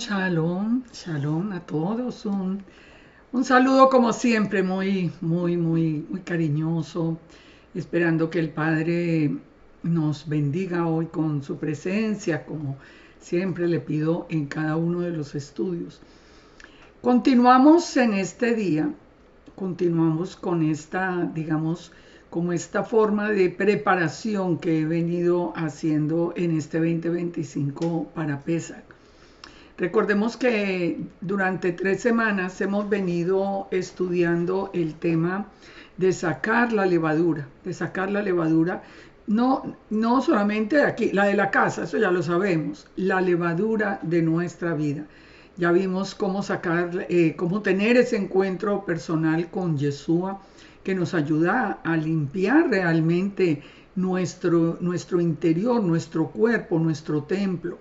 Shalom, shalom a todos. Un saludo como siempre, muy cariñoso, esperando que el Padre nos bendiga hoy con su presencia, como siempre le pido en cada uno de los estudios. Continuamos en este día, continuamos con esta, digamos, como esta forma de preparación que he venido haciendo en este 2025 para Pesach. Recordemos que durante 3 semanas hemos venido estudiando el tema de sacar la levadura, no solamente aquí, la de la casa, eso ya lo sabemos, la levadura de nuestra vida. Ya vimos cómo cómo tener ese encuentro personal con Yeshua que nos ayuda a limpiar realmente nuestro interior, nuestro cuerpo, nuestro templo.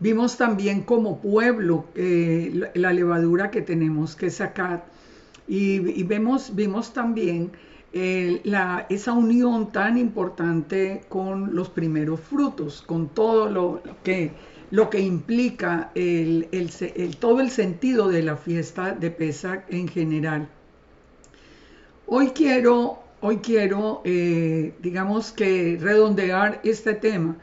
Vimos también como pueblo la levadura que tenemos que sacar y vimos también esa unión tan importante con los primeros frutos, con todo lo que implica todo el sentido de la fiesta de Pesach en general. Hoy quiero digamos que redondear este tema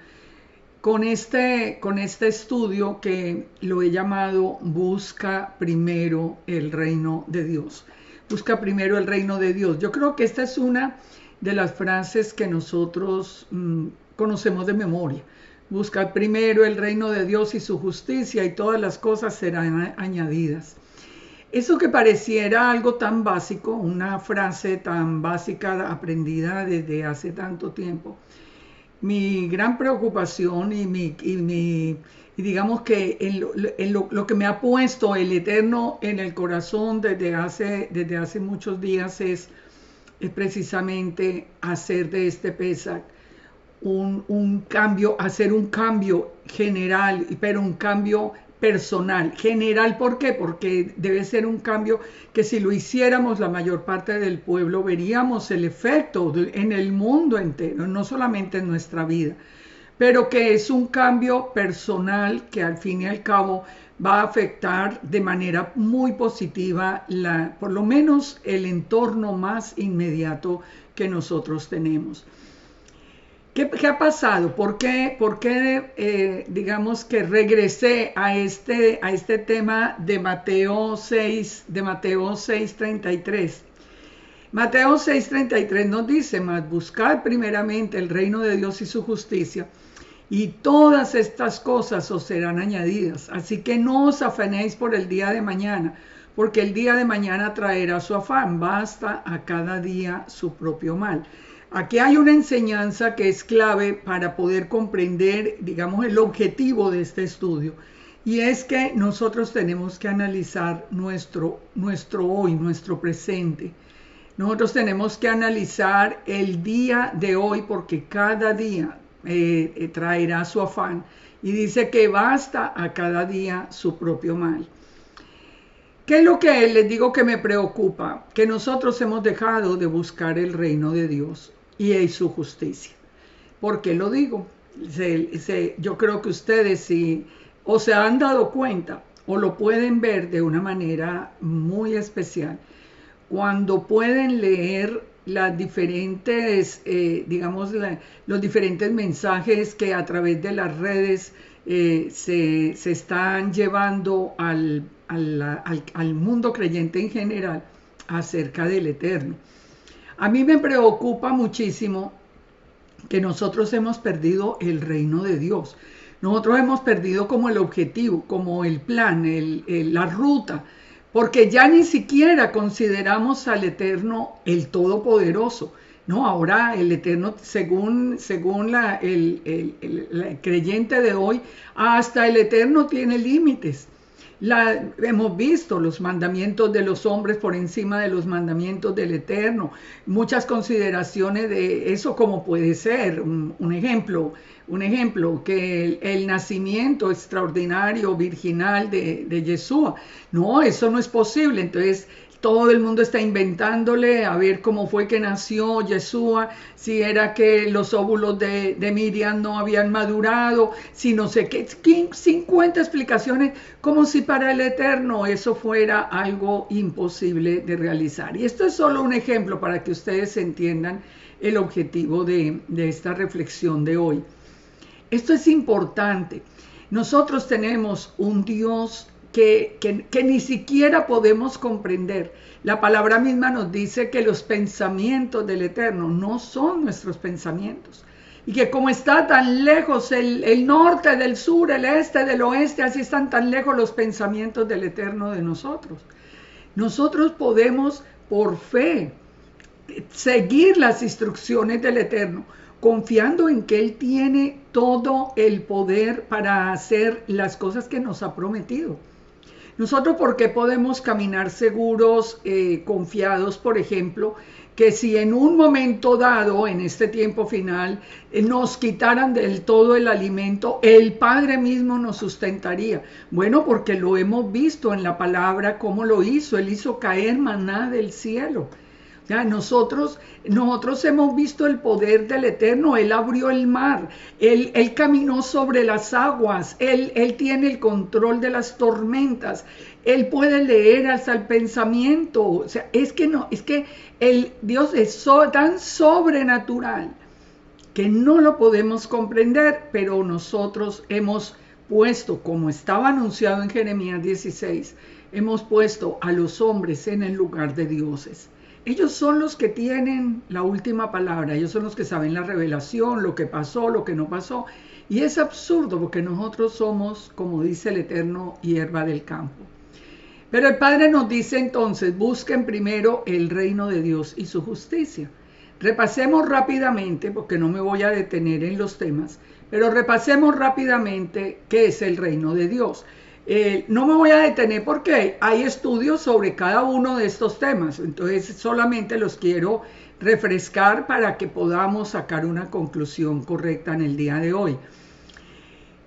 con este estudio que lo he llamado Busca primero el reino de Dios. Busca primero el reino de Dios. Yo creo que esta es una de las frases que nosotros conocemos de memoria. Busca primero el reino de Dios y su justicia y todas las cosas serán añadidas. Eso que pareciera algo tan básico, una frase tan básica aprendida desde hace tanto tiempo, mi gran preocupación y digamos que lo que me ha puesto el Eterno en el corazón desde hace muchos días es precisamente hacer de este Pesach un cambio, hacer un cambio general, pero un cambio personal. General, ¿por qué? Porque debe ser un cambio que si lo hiciéramos la mayor parte del pueblo veríamos el efecto en el mundo entero, no solamente en nuestra vida, pero que es un cambio personal que al fin y al cabo va a afectar de manera muy positiva por lo menos el entorno más inmediato que nosotros tenemos. ¿Qué ha pasado? ¿Por qué digamos que regresé a este tema de Mateo 6:33? Mateo 6:33 nos dice: mas buscad primeramente el reino de Dios y su justicia, y todas estas cosas os serán añadidas. Así que no os afanéis por el día de mañana, porque el día de mañana traerá su afán. Basta a cada día su propio mal. Aquí hay una enseñanza que es clave para poder comprender, digamos, el objetivo de este estudio. Y es que nosotros tenemos que analizar nuestro hoy, nuestro presente. Nosotros tenemos que analizar el día de hoy porque cada día traerá su afán. Y dice que basta a cada día su propio mal. ¿Qué es lo que les digo que me preocupa? Que nosotros hemos dejado de buscar el reino de Dios y su justicia. ¿Por qué lo digo? Yo creo que ustedes si o se han dado cuenta o lo pueden ver de una manera muy especial cuando pueden leer las diferentes, los diferentes mensajes que a través de las redes se están llevando al mundo creyente en general acerca del Eterno. A mí me preocupa muchísimo que nosotros hemos perdido el reino de Dios. Nosotros hemos perdido como el objetivo, como el plan, la ruta, porque ya ni siquiera consideramos al Eterno el Todopoderoso. No, ahora el Eterno, según el creyente de hoy, hasta el Eterno tiene límites. Hemos visto los mandamientos de los hombres por encima de los mandamientos del Eterno, muchas consideraciones de eso como puede ser, un ejemplo, que el nacimiento extraordinario, virginal de Yeshua, no, eso no es posible, entonces todo el mundo está inventándole a ver cómo fue que nació Yeshua, si era que los óvulos de Miriam no habían madurado, si no sé qué, 50 explicaciones, como si para el Eterno eso fuera algo imposible de realizar. Y esto es solo un ejemplo para que ustedes entiendan el objetivo de esta reflexión de hoy. Esto es importante. Nosotros tenemos un Dios que ni siquiera podemos comprender. La palabra misma nos dice que los pensamientos del Eterno no son nuestros pensamientos. Y que como está tan lejos el norte del sur, el este del oeste, así están tan lejos los pensamientos del Eterno de nosotros. Nosotros podemos por fe seguir las instrucciones del Eterno, confiando en que Él tiene todo el poder para hacer las cosas que nos ha prometido. Nosotros, ¿por qué podemos caminar seguros, confiados, por ejemplo, que si en un momento dado, en este tiempo final, nos quitaran del todo el alimento, el Padre mismo nos sustentaría? Bueno, porque lo hemos visto en la palabra, cómo lo hizo. Él hizo caer maná del cielo. Ya, nosotros hemos visto el poder del Eterno. Él abrió el mar, Él caminó sobre las aguas, Él tiene el control de las tormentas, Él puede leer hasta el pensamiento. O sea, es que el Dios es tan sobrenatural que no lo podemos comprender, pero nosotros hemos puesto, como estaba anunciado en Jeremías 16, hemos puesto a los hombres en el lugar de dioses. Ellos son los que tienen la última palabra, ellos son los que saben la revelación, lo que pasó, lo que no pasó. Y es absurdo porque nosotros somos, como dice el Eterno, hierba del campo. Pero el Padre nos dice entonces, busquen primero el reino de Dios y su justicia. Repasemos rápidamente, porque no me voy a detener en los temas, pero repasemos rápidamente qué es el reino de Dios. No me voy a detener porque hay estudios sobre cada uno de estos temas, entonces solamente los quiero refrescar para que podamos sacar una conclusión correcta en el día de hoy.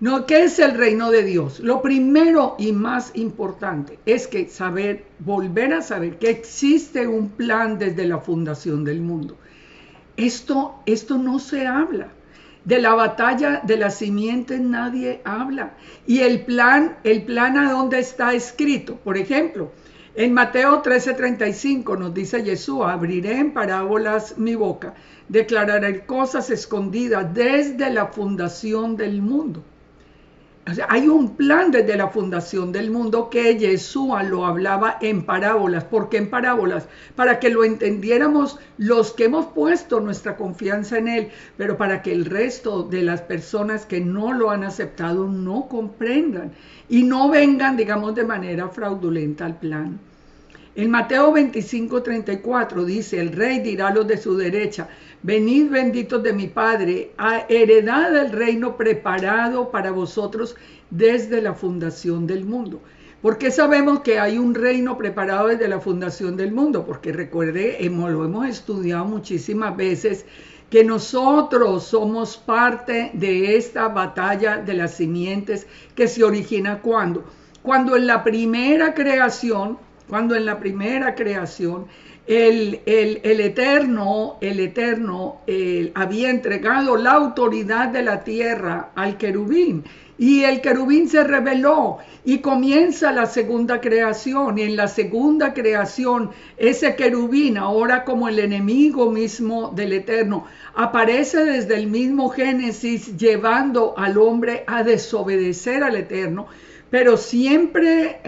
No, ¿qué es el reino de Dios? Lo primero y más importante es que volver a saber que existe un plan desde la fundación del mundo. Esto no se habla. De la batalla de las simientes nadie habla. Y el plan ¿a dónde está escrito? Por ejemplo, en Mateo 13:35 nos dice Jesús, abriré en parábolas mi boca, declararé cosas escondidas desde la fundación del mundo. O sea, hay un plan desde la fundación del mundo que Yeshua lo hablaba en parábolas. ¿Por qué en parábolas? Para que lo entendiéramos los que hemos puesto nuestra confianza en Él, pero para que el resto de las personas que no lo han aceptado no comprendan y no vengan, digamos, de manera fraudulenta al plan. En Mateo 25:34 dice, el rey dirá a los de su derecha, venid benditos de mi Padre, a heredad el reino preparado para vosotros desde la fundación del mundo. ¿Por qué sabemos que hay un reino preparado desde la fundación del mundo? Porque recuerde, lo hemos estudiado muchísimas veces, que nosotros somos parte de esta batalla de las simientes que se origina ¿cuándo? Cuando en la primera creación, el Eterno había entregado la autoridad de la tierra al querubín, y el querubín se rebeló y comienza la segunda creación, y en la segunda creación ese querubín, ahora como el enemigo mismo del Eterno, aparece desde el mismo Génesis llevando al hombre a desobedecer al Eterno, pero siempre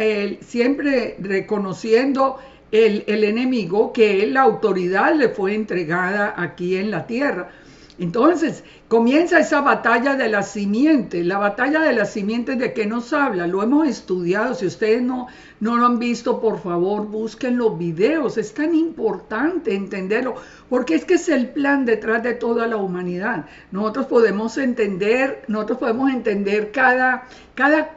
reconociendo el enemigo que la autoridad le fue entregada aquí en la tierra. Entonces comienza esa batalla de la simiente. La batalla de las simientes, ¿de qué nos habla? Lo hemos estudiado. Si ustedes no lo han visto, por favor busquen los videos. Es tan importante entenderlo, porque es que es el plan detrás de toda la humanidad. Nosotros podemos entender cada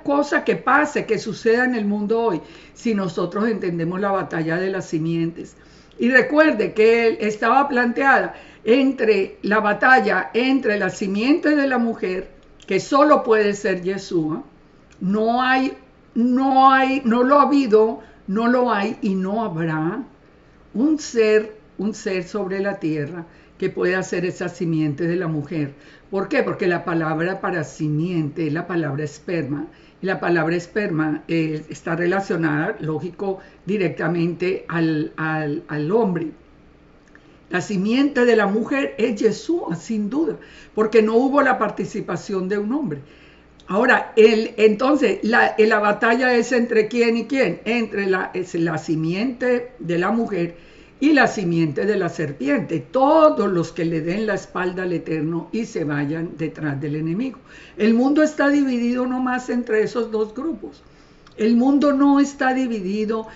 cosa que pase, que suceda en el mundo hoy, si nosotros entendemos la batalla de las simientes. Y recuerde que estaba planteada entre la batalla entre la simiente de la mujer, que solo puede ser Yeshua. No lo ha habido no lo hay y no habrá un ser sobre la tierra que pueda ser esa simiente de la mujer. ¿Por qué? Porque la palabra para simiente es la palabra esperma. Y la palabra esperma está relacionada, lógico, directamente al hombre. La simiente de la mujer es Yeshua, sin duda, porque no hubo la participación de un hombre. Ahora, entonces, la batalla es entre quién y quién, entre la simiente de la mujer y la simiente de la serpiente, todos los que le den la espalda al Eterno y se vayan detrás del enemigo. El mundo está dividido nomás entre esos dos grupos. El mundo no está dividido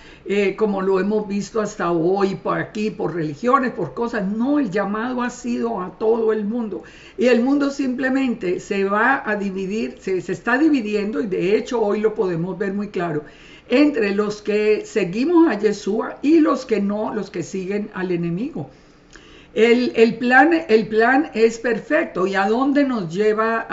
como lo hemos visto hasta hoy, por aquí, por religiones, por cosas. No, el llamado ha sido a todo el mundo. Y el mundo simplemente se va a dividir, se está dividiendo, y de hecho hoy lo podemos ver muy claro, entre los que seguimos a Yeshua y los que no, los que siguen al enemigo. El plan es perfecto. ¿Y a dónde nos lleva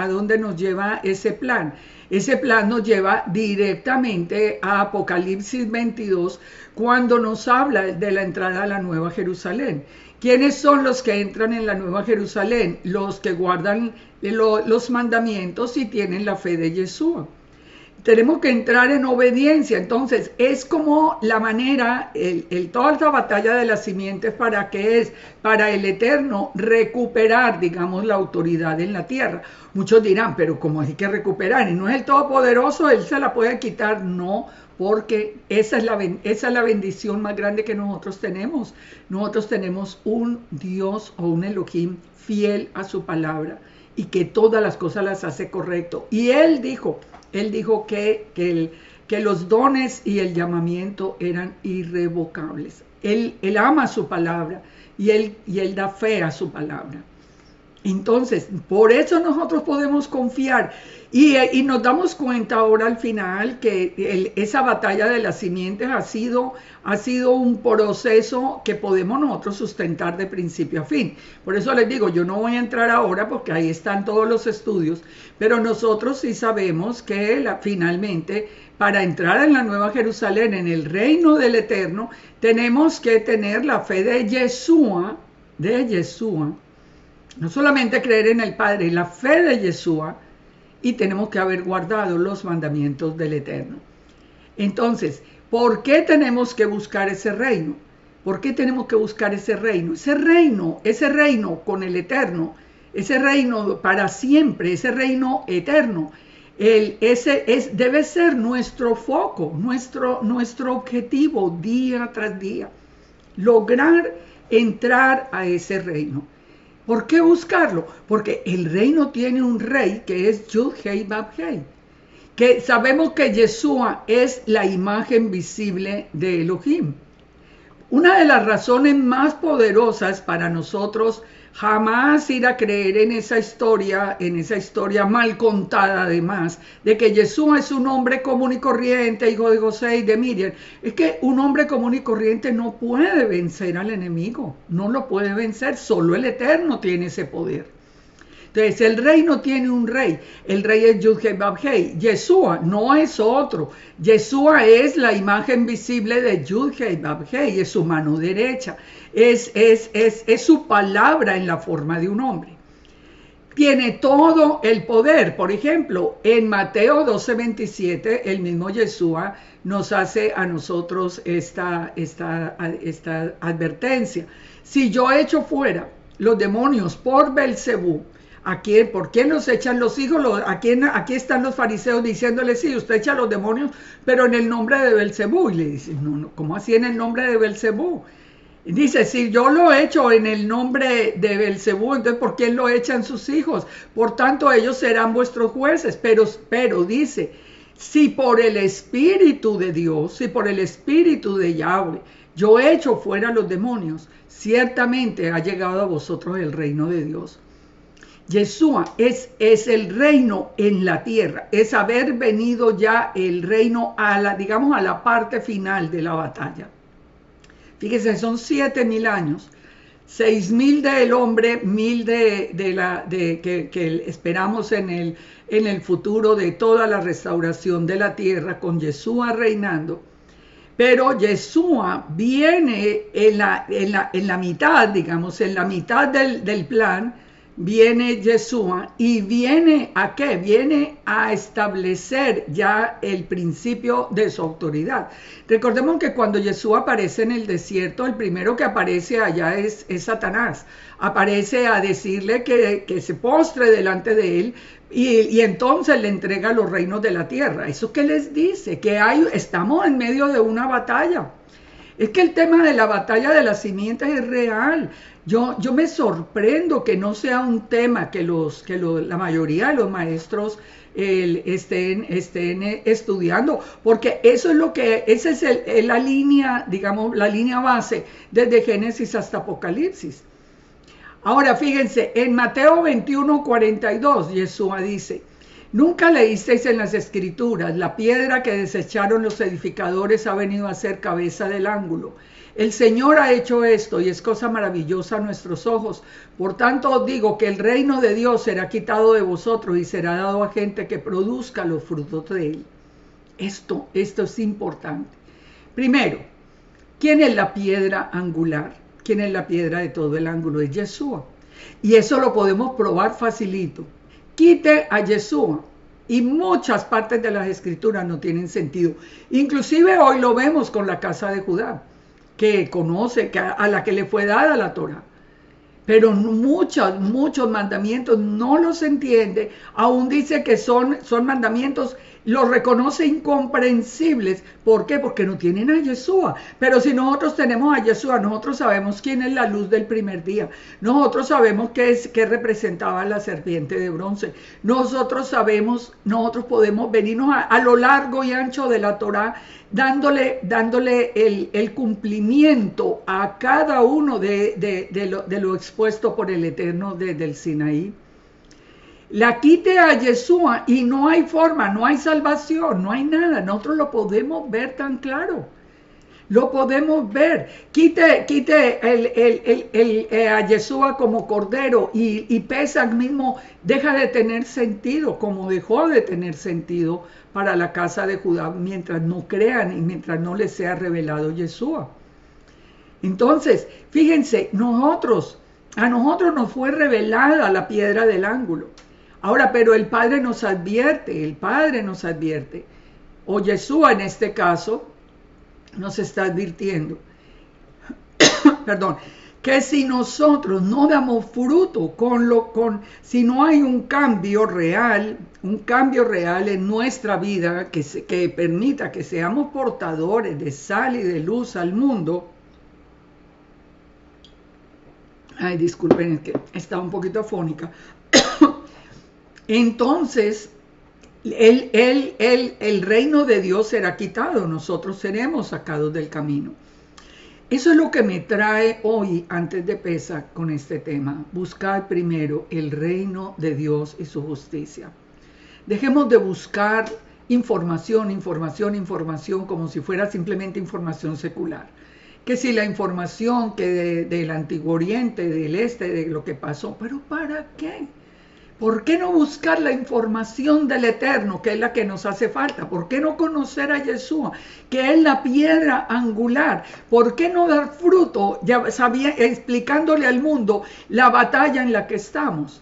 ese plan? Ese plan nos lleva directamente a Apocalipsis 22, cuando nos habla de la entrada a la Nueva Jerusalén. ¿Quiénes son los que entran en la Nueva Jerusalén? Los que guardan los mandamientos y tienen la fe de Yeshua. Tenemos que entrar en obediencia. Entonces es como la manera, toda esta batalla de las simientes, ¿para qué es? Para el Eterno recuperar, digamos, la autoridad en la tierra. Muchos dirán, pero ¿cómo hay que recuperar? ¿Y no es el Todopoderoso? ¿Él se la puede quitar? No, porque esa es la bendición más grande que nosotros tenemos. Nosotros tenemos un Dios o un Elohim fiel a su palabra y que todas las cosas las hace correcto. Y Él dijo que los dones y el llamamiento eran irrevocables. Él ama su palabra y él da fe a su palabra. Entonces, por eso nosotros podemos confiar y nos damos cuenta ahora al final que esa batalla de las simientes ha sido un proceso que podemos nosotros sustentar de principio a fin. Por eso les digo, yo no voy a entrar ahora porque ahí están todos los estudios, pero nosotros sí sabemos que finalmente, para entrar en la Nueva Jerusalén, en el reino del Eterno, tenemos que tener la fe de Yeshua, no solamente creer en el Padre, la fe de Yeshua, y tenemos que haber guardado los mandamientos del Eterno. Entonces, ¿por qué tenemos que buscar ese reino? ¿Por qué tenemos que buscar ese reino? Ese reino con el Eterno, ese reino para siempre, ese reino eterno, debe ser nuestro foco, nuestro objetivo día tras día. Lograr entrar a ese reino. ¿Por qué buscarlo? Porque el reino tiene un rey que es Yud-Hei-Vав-Hei, que sabemos que Yeshua es la imagen visible de Elohim. Una de las razones más poderosas para nosotros jamás ir a creer en esa historia mal contada además, de que Yeshua es un hombre común y corriente, hijo de José y de Miriam, es que un hombre común y corriente no puede vencer al enemigo, no lo puede vencer, solo el Eterno tiene ese poder. Entonces, el reino tiene un rey. El rey es Yud-Hei-Vав-Hei. Yeshua no es otro. Yeshua es la imagen visible de Yud-Hei-Vав-Hei. Es su mano derecha. Es su palabra en la forma de un hombre. Tiene todo el poder. Por ejemplo, en Mateo 12:27, el mismo Yeshua nos hace a nosotros esta advertencia. Si yo echo fuera los demonios por Belcebú, ¿por quién los echan los hijos? Aquí están los fariseos diciéndole, sí, usted echa los demonios, pero en el nombre de Belcebú. Y le dicen, no, ¿cómo así en el nombre de Belcebú? Y dice, si yo lo echo en el nombre de Belcebú, entonces ¿por quién lo echan sus hijos? Por tanto, ellos serán vuestros jueces. Pero dice, si por el Espíritu de Dios, si por el Espíritu de Yahweh, yo echo fuera los demonios, ciertamente ha llegado a vosotros el reino de Dios. Yeshua es el reino en la tierra, es haber venido ya el reino a la parte final de la batalla. Fíjense, son 7,000 años, 6,000 del hombre, 1,000 que esperamos en el futuro de toda la restauración de la tierra con Yeshua reinando. Pero Yeshua viene en la mitad, digamos, en la mitad del plan, viene Yeshua y viene ¿a qué? Viene a establecer ya el principio de su autoridad. Recordemos que cuando Yeshua aparece en el desierto, el primero que aparece allá es Satanás. Aparece a decirle que se postre delante de él y entonces le entrega los reinos de la tierra. ¿Eso qué les dice? Que estamos en medio de una batalla. Es que el tema de la batalla de las simientes es real. Yo me sorprendo que no sea un tema que la mayoría de los maestros estén estudiando, porque eso es esa es la línea, digamos, la línea base desde Génesis hasta Apocalipsis. Ahora fíjense, en Mateo 21:42, Yeshua dice: nunca leísteis en las escrituras, la piedra que desecharon los edificadores ha venido a ser cabeza del ángulo. El Señor ha hecho esto y es cosa maravillosa a nuestros ojos. Por tanto os digo que el reino de Dios será quitado de vosotros y será dado a gente que produzca los frutos de él. Esto es importante. Primero, ¿quién es la piedra angular? ¿Quién es la piedra de todo el ángulo? Es Yeshua. Y eso lo podemos probar facilito. Quite a Yeshua y muchas partes de las escrituras no tienen sentido. Inclusive hoy lo vemos con la casa de Judá, que conoce, a la que le fue dada la Torá. Pero muchos mandamientos no los entiende, aún dice que son mandamientos, los reconoce incomprensibles. ¿Por qué? Porque no tienen a Yeshua. Pero si nosotros tenemos a Yeshua, nosotros sabemos quién es la luz del primer día. Nosotros sabemos qué representaba la serpiente de bronce. Nosotros podemos venirnos a lo largo y ancho de la Torá, dándole el cumplimiento a cada uno de lo expuesto por el Eterno desde el Sinaí. La quite a Yeshua y no hay forma, no hay salvación, no hay nada. Nosotros lo podemos ver tan claro. Lo podemos ver. Quite a Yeshua como cordero y Pesach mismo deja de tener sentido, como dejó de tener sentido para la casa de Judá mientras no crean y mientras no les sea revelado Yeshua. Entonces, fíjense, a nosotros nos fue revelada la piedra del ángulo. Ahora, pero el Padre nos advierte, o Yeshua en este caso, nos está advirtiendo, perdón, que si nosotros no damos fruto si no hay un cambio real en nuestra vida que permita que seamos portadores de sal y de luz al mundo. Ay, disculpen, es que estaba un poquito afónica. Entonces, el reino de Dios será quitado, nosotros seremos sacados del camino. Eso es lo que me trae hoy, antes de Pesach, con este tema. Buscar primero el reino de Dios y su justicia. Dejemos de buscar información, como si fuera simplemente información secular. Que si la información que del Antiguo Oriente, del Este, de lo que pasó, ¿pero para qué? ¿Por qué no buscar la información del Eterno, que es la que nos hace falta? ¿Por qué no conocer a Yeshua, que es la piedra angular? ¿Por qué no dar fruto, explicándole al mundo la batalla en la que estamos?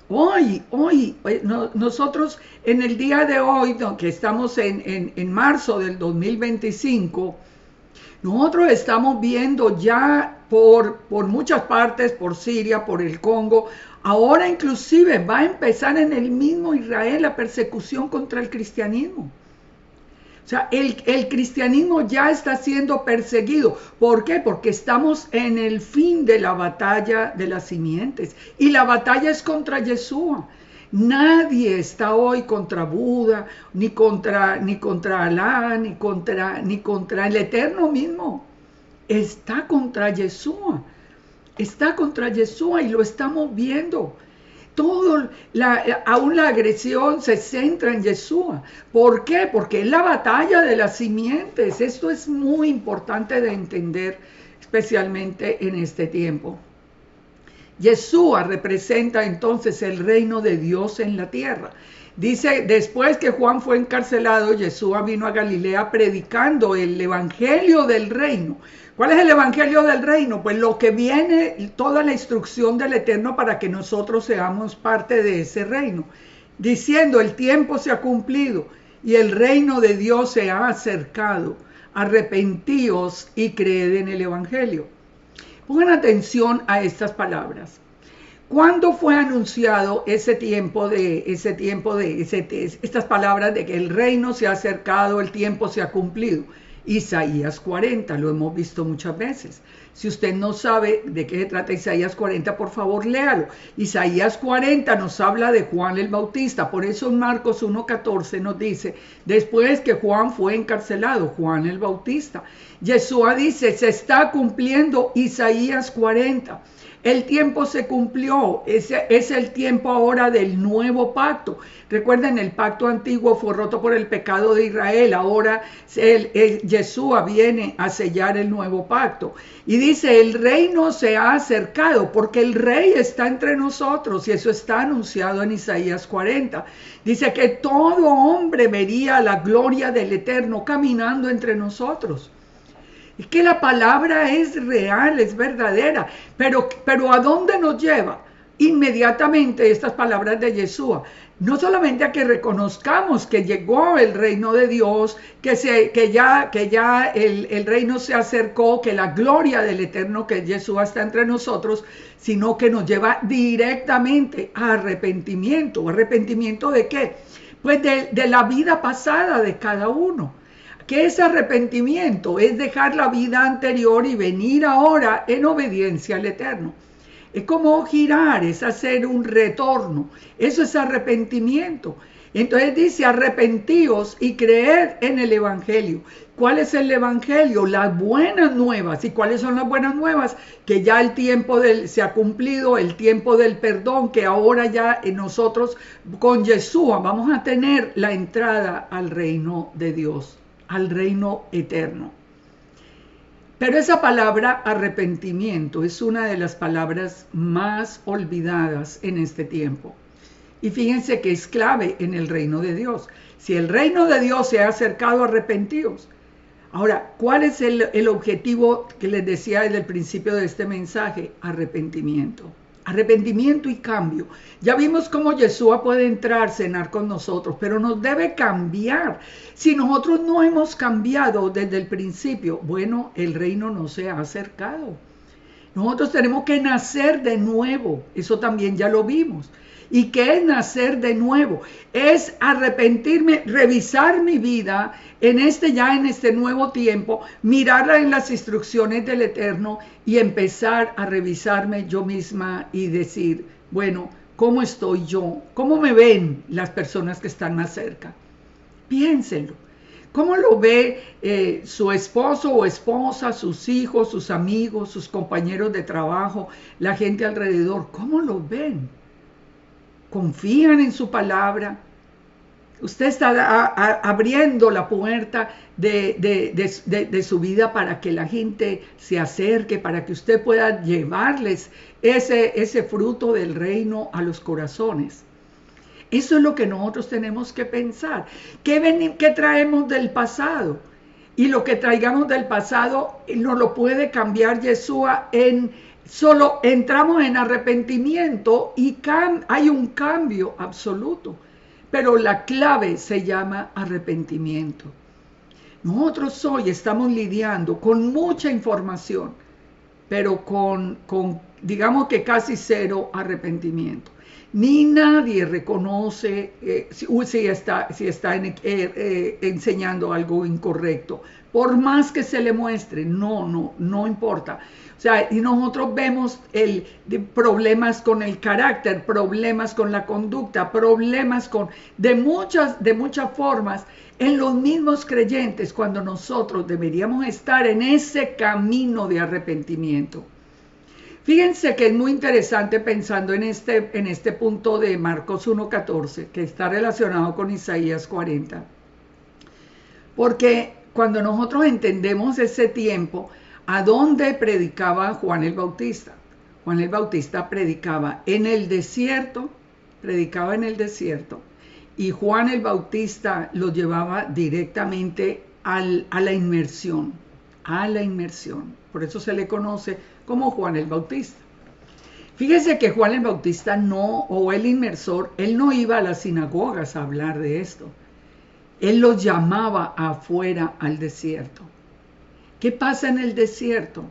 Hoy, nosotros en el día de hoy, que estamos en marzo del 2025, nosotros estamos viendo ya por muchas partes, por Siria, por el Congo. Ahora inclusive va a empezar en el mismo Israel la persecución contra el cristianismo. O sea, el cristianismo ya está siendo perseguido. ¿Por qué? Porque estamos en el fin de la batalla de las simientes. Y la batalla es contra Yeshua. Nadie está hoy contra Buda, ni contra Alá, ni contra el Eterno mismo. Está contra Yeshua. Está contra Yeshua y lo estamos viendo. Aún la agresión se centra en Yeshua. ¿Por qué? Porque es la batalla de las simientes. Esto es muy importante de entender, especialmente en este tiempo. Yeshua representa entonces el reino de Dios en la tierra. Dice, después que Juan fue encarcelado, Yeshua vino a Galilea predicando el evangelio del reino. ¿Cuál es el evangelio del reino? Pues lo que viene, toda la instrucción del Eterno para que nosotros seamos parte de ese reino. Diciendo, el tiempo se ha cumplido y el reino de Dios se ha acercado. Arrepentíos y creed en el evangelio. Pongan atención a estas palabras. ¿Cuándo fue anunciado estas palabras de que el reino se ha acercado, el tiempo se ha cumplido? Isaías 40, lo hemos visto muchas veces. Si usted no sabe de qué se trata Isaías 40, por favor léalo. Isaías 40 nos habla de Juan el Bautista, por eso en Marcos 1:14 nos dice, después que Juan fue encarcelado, Juan el Bautista. Yeshua dice, se está cumpliendo Isaías 40. El tiempo se cumplió, es el tiempo ahora del nuevo pacto. Recuerden, el pacto antiguo fue roto por el pecado de Israel, ahora Yeshua viene a sellar el nuevo pacto. Y dice, el reino se ha acercado porque el rey está entre nosotros y eso está anunciado en Isaías 40. Dice que todo hombre vería la gloria del Eterno caminando entre nosotros. Es que la palabra es real, es verdadera, pero ¿a dónde nos lleva? Inmediatamente estas palabras de Yeshua, no solamente a que reconozcamos que llegó el reino de Dios, que ya el reino se acercó, que la gloria del Eterno, que Yeshua está entre nosotros, sino que nos lleva directamente a arrepentimiento. ¿Arrepentimiento de qué? Pues de la vida pasada de cada uno. ¿Qué es arrepentimiento? Es dejar la vida anterior y venir ahora en obediencia al Eterno. Es como girar, es hacer un retorno. Eso es arrepentimiento. Entonces dice, arrepentíos y creed en el Evangelio. ¿Cuál es el Evangelio? Las buenas nuevas. ¿Y cuáles son las buenas nuevas? Que ya el tiempo se ha cumplido, el tiempo del perdón, que ahora ya nosotros con Yeshua vamos a tener la entrada al reino de Dios, al reino eterno. Pero esa palabra arrepentimiento es una de las palabras más olvidadas en este tiempo. Y fíjense que es clave en el reino de Dios. Si el reino de Dios se ha acercado, arrepentidos. Ahora, ¿cuál es el objetivo que les decía desde el principio de este mensaje? Arrepentimiento. Arrepentimiento y cambio. Ya vimos cómo Yeshua puede entrar, cenar con nosotros, pero nos debe cambiar. Si nosotros no hemos cambiado desde el principio, bueno, el reino no se ha acercado. Nosotros tenemos que nacer de nuevo. Eso también ya lo vimos. ¿Y qué es nacer de nuevo? Es arrepentirme, revisar mi vida en este nuevo tiempo, mirarla en las instrucciones del Eterno y empezar a revisarme yo misma y decir, bueno, ¿cómo estoy yo? ¿Cómo me ven las personas que están más cerca? Piénsenlo. ¿Cómo lo ve su esposo o esposa, sus hijos, sus amigos, sus compañeros de trabajo, la gente alrededor? ¿Cómo lo ven? ¿Confían en su palabra? Usted está abriendo la puerta de su vida para que la gente se acerque, para que usted pueda llevarles ese fruto del reino a los corazones. Eso es lo que nosotros tenemos que pensar. ¿Qué traemos del pasado? Y lo que traigamos del pasado nos lo puede cambiar Yeshua solo entramos en arrepentimiento y hay un cambio absoluto. Pero la clave se llama arrepentimiento. Nosotros hoy estamos lidiando con mucha información, pero con digamos que casi cero arrepentimiento. Ni nadie reconoce si está enseñando algo incorrecto. Por más que se le muestre, no importa. O sea, y nosotros vemos problemas con el carácter, problemas con la conducta, problemas de muchas formas en los mismos creyentes cuando nosotros deberíamos estar en ese camino de arrepentimiento. Fíjense que es muy interesante pensando en este punto de Marcos 1:14, que está relacionado con Isaías 40. Porque cuando nosotros entendemos ese tiempo, ¿a dónde predicaba Juan el Bautista? Juan el Bautista predicaba en el desierto y Juan el Bautista lo llevaba directamente a la inmersión, Por eso se le conoce como Juan el Bautista. Fíjese que Juan el Bautista o el inmersor, él no iba a las sinagogas a hablar de esto. Él los llamaba afuera al desierto. ¿Qué pasa en el desierto?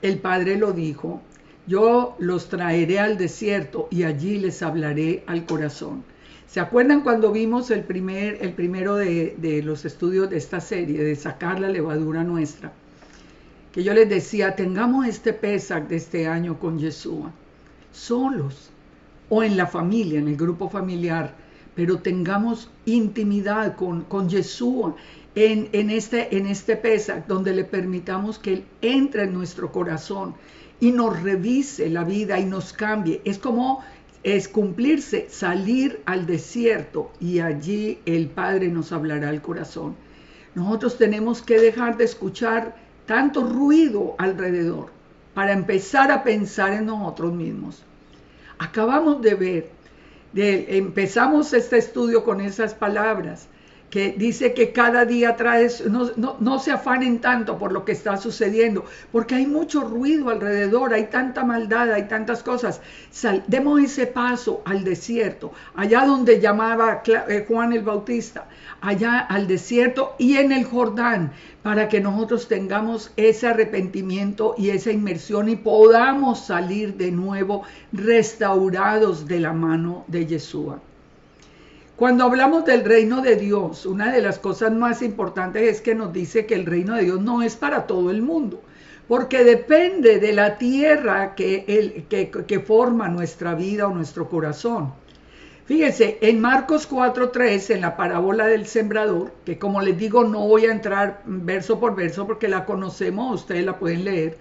El Padre lo dijo: yo los traeré al desierto y allí les hablaré al corazón. ¿Se acuerdan cuando vimos el primero de los estudios de esta serie, de sacar la levadura nuestra? Que yo les decía, tengamos este Pesaj de este año con Yeshua, solos o en la familia, en el grupo familiar, pero tengamos intimidad con Yeshua en este Pesaj, donde le permitamos que Él entre en nuestro corazón y nos revise la vida y nos cambie. Es cumplirse, salir al desierto, y allí el Padre nos hablará al corazón. Nosotros tenemos que dejar de escuchar tanto ruido alrededor para empezar a pensar en nosotros mismos. Acabamos de ver, empezamos este estudio con esas palabras, que dice que cada día no se afanen tanto por lo que está sucediendo, porque hay mucho ruido alrededor, hay tanta maldad, hay tantas cosas. Demos ese paso al desierto, allá donde llamaba Juan el Bautista, allá al desierto y en el Jordán, para que nosotros tengamos ese arrepentimiento y esa inmersión y podamos salir de nuevo restaurados de la mano de Yeshua. Cuando hablamos del reino de Dios, una de las cosas más importantes es que nos dice que el reino de Dios no es para todo el mundo, porque depende de la tierra que forma nuestra vida o nuestro corazón. Fíjense, en Marcos 4:3, en la parábola del sembrador, que como les digo no voy a entrar verso por verso porque la conocemos, ustedes la pueden leer,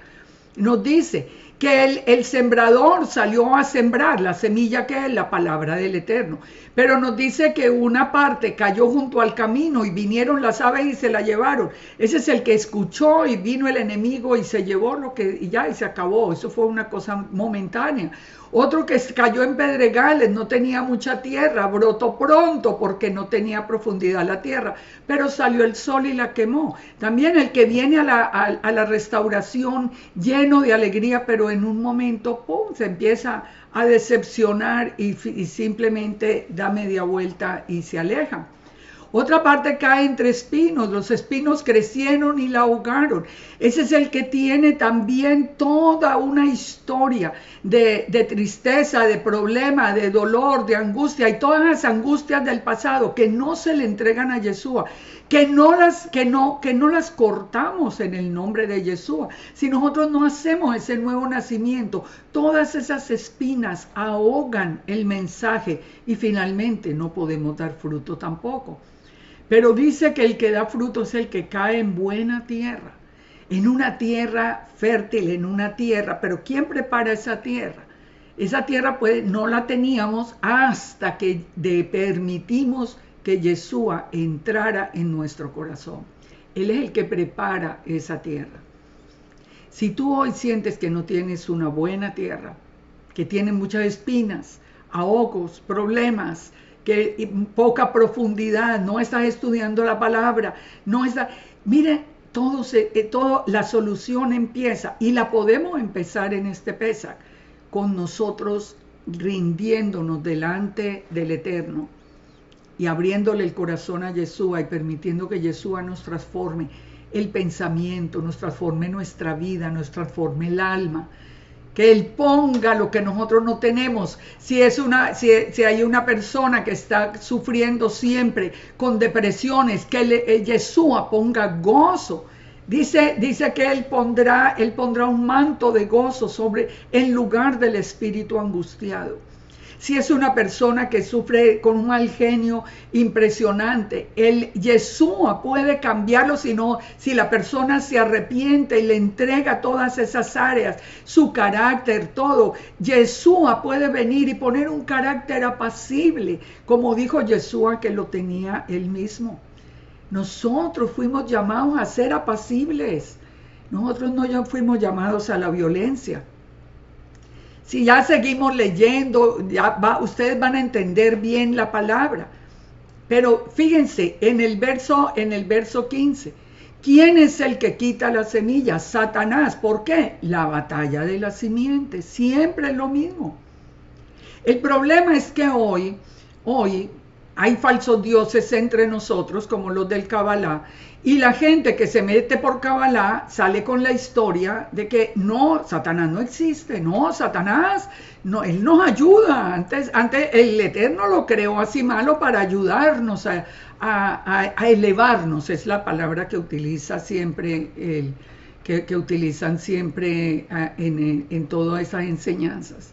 nos dice que el sembrador salió a sembrar la semilla, que es la palabra del Eterno, pero nos dice que una parte cayó junto al camino y vinieron las aves y se la llevaron. Ese es el que escuchó, y vino el enemigo y se llevó y se acabó. Eso fue una cosa momentánea. Otro que cayó en pedregales, no tenía mucha tierra, brotó pronto porque no tenía profundidad la tierra, pero salió el sol y la quemó. También el que viene a la restauración lleno de alegría, pero en un momento se empieza a decepcionar y simplemente da media vuelta y se aleja. Otra parte cae entre espinos, los espinos crecieron y la ahogaron. Ese es el que tiene también toda una historia de tristeza, de problema, de dolor, de angustia, y todas las angustias del pasado que no se le entregan a Yeshua, que no las cortamos en el nombre de Yeshua. Si nosotros no hacemos ese nuevo nacimiento, todas esas espinas ahogan el mensaje y finalmente no podemos dar fruto tampoco. Pero dice que el que da fruto es el que cae en buena tierra, en una tierra fértil, en una tierra. Pero ¿quién prepara esa tierra? Esa tierra no la teníamos hasta que permitimos que Yeshua entrara en nuestro corazón. Él es el que prepara esa tierra. Si tú hoy sientes que no tienes una buena tierra, que tiene muchas espinas, ahogos, problemas, que poca profundidad, no estás estudiando la palabra, mire, la solución empieza, y la podemos empezar en este Pesaj, con nosotros rindiéndonos delante del Eterno y abriéndole el corazón a Yeshua y permitiendo que Yeshua nos transforme el pensamiento, nos transforme nuestra vida, nos transforme el alma. Que Él ponga lo que nosotros no tenemos. Si hay una persona que está sufriendo siempre con depresiones, que Yeshua ponga gozo. Dice que Él pondrá un manto de gozo en lugar del espíritu angustiado. Si es una persona que sufre con un mal genio impresionante, Yeshua puede cambiarlo si la persona se arrepiente y le entrega todas esas áreas, su carácter, todo. Yeshua puede venir y poner un carácter apacible, como dijo Yeshua que lo tenía Él mismo. Nosotros fuimos llamados a ser apacibles. Nosotros no fuimos llamados a la violencia. Si ya seguimos leyendo, ustedes van a entender bien la palabra. Pero fíjense, en el verso 15, ¿quién es el que quita la semilla? Satanás. ¿Por qué? La batalla de la simiente. Siempre es lo mismo. El problema es que hoy hay falsos dioses entre nosotros, como los del Kabbalah, y la gente que se mete por Kabbalah sale con la historia de que no, Satanás no existe, no, Satanás, no, él nos ayuda. Antes el Eterno lo creó así malo para ayudarnos a elevarnos, es la palabra que utiliza siempre que utilizan siempre en todas esas enseñanzas.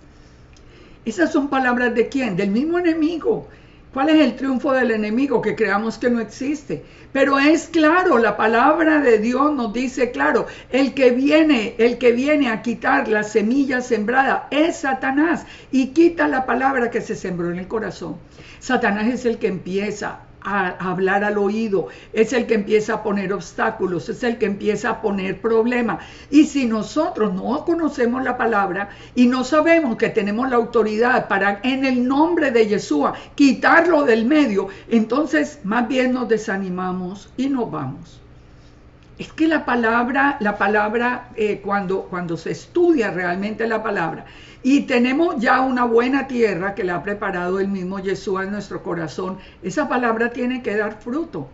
¿Esas son palabras de quién? Del mismo enemigo. ¿Cuál es el triunfo del enemigo? Que creamos que no existe. Pero es claro, la palabra de Dios nos dice claro, el que viene a quitar la semilla sembrada es Satanás y quita la palabra que se sembró en el corazón. Satanás es el que empieza a hablar al oído, es el que empieza a poner obstáculos, es el que empieza a poner problemas. Y si nosotros no conocemos la palabra y no sabemos que tenemos la autoridad para en el nombre de Yeshua quitarlo del medio, entonces más bien nos desanimamos y nos vamos. Es que la palabra cuando se estudia realmente la palabra y tenemos ya una buena tierra que la ha preparado el mismo Yeshua en nuestro corazón, esa palabra tiene que dar fruto.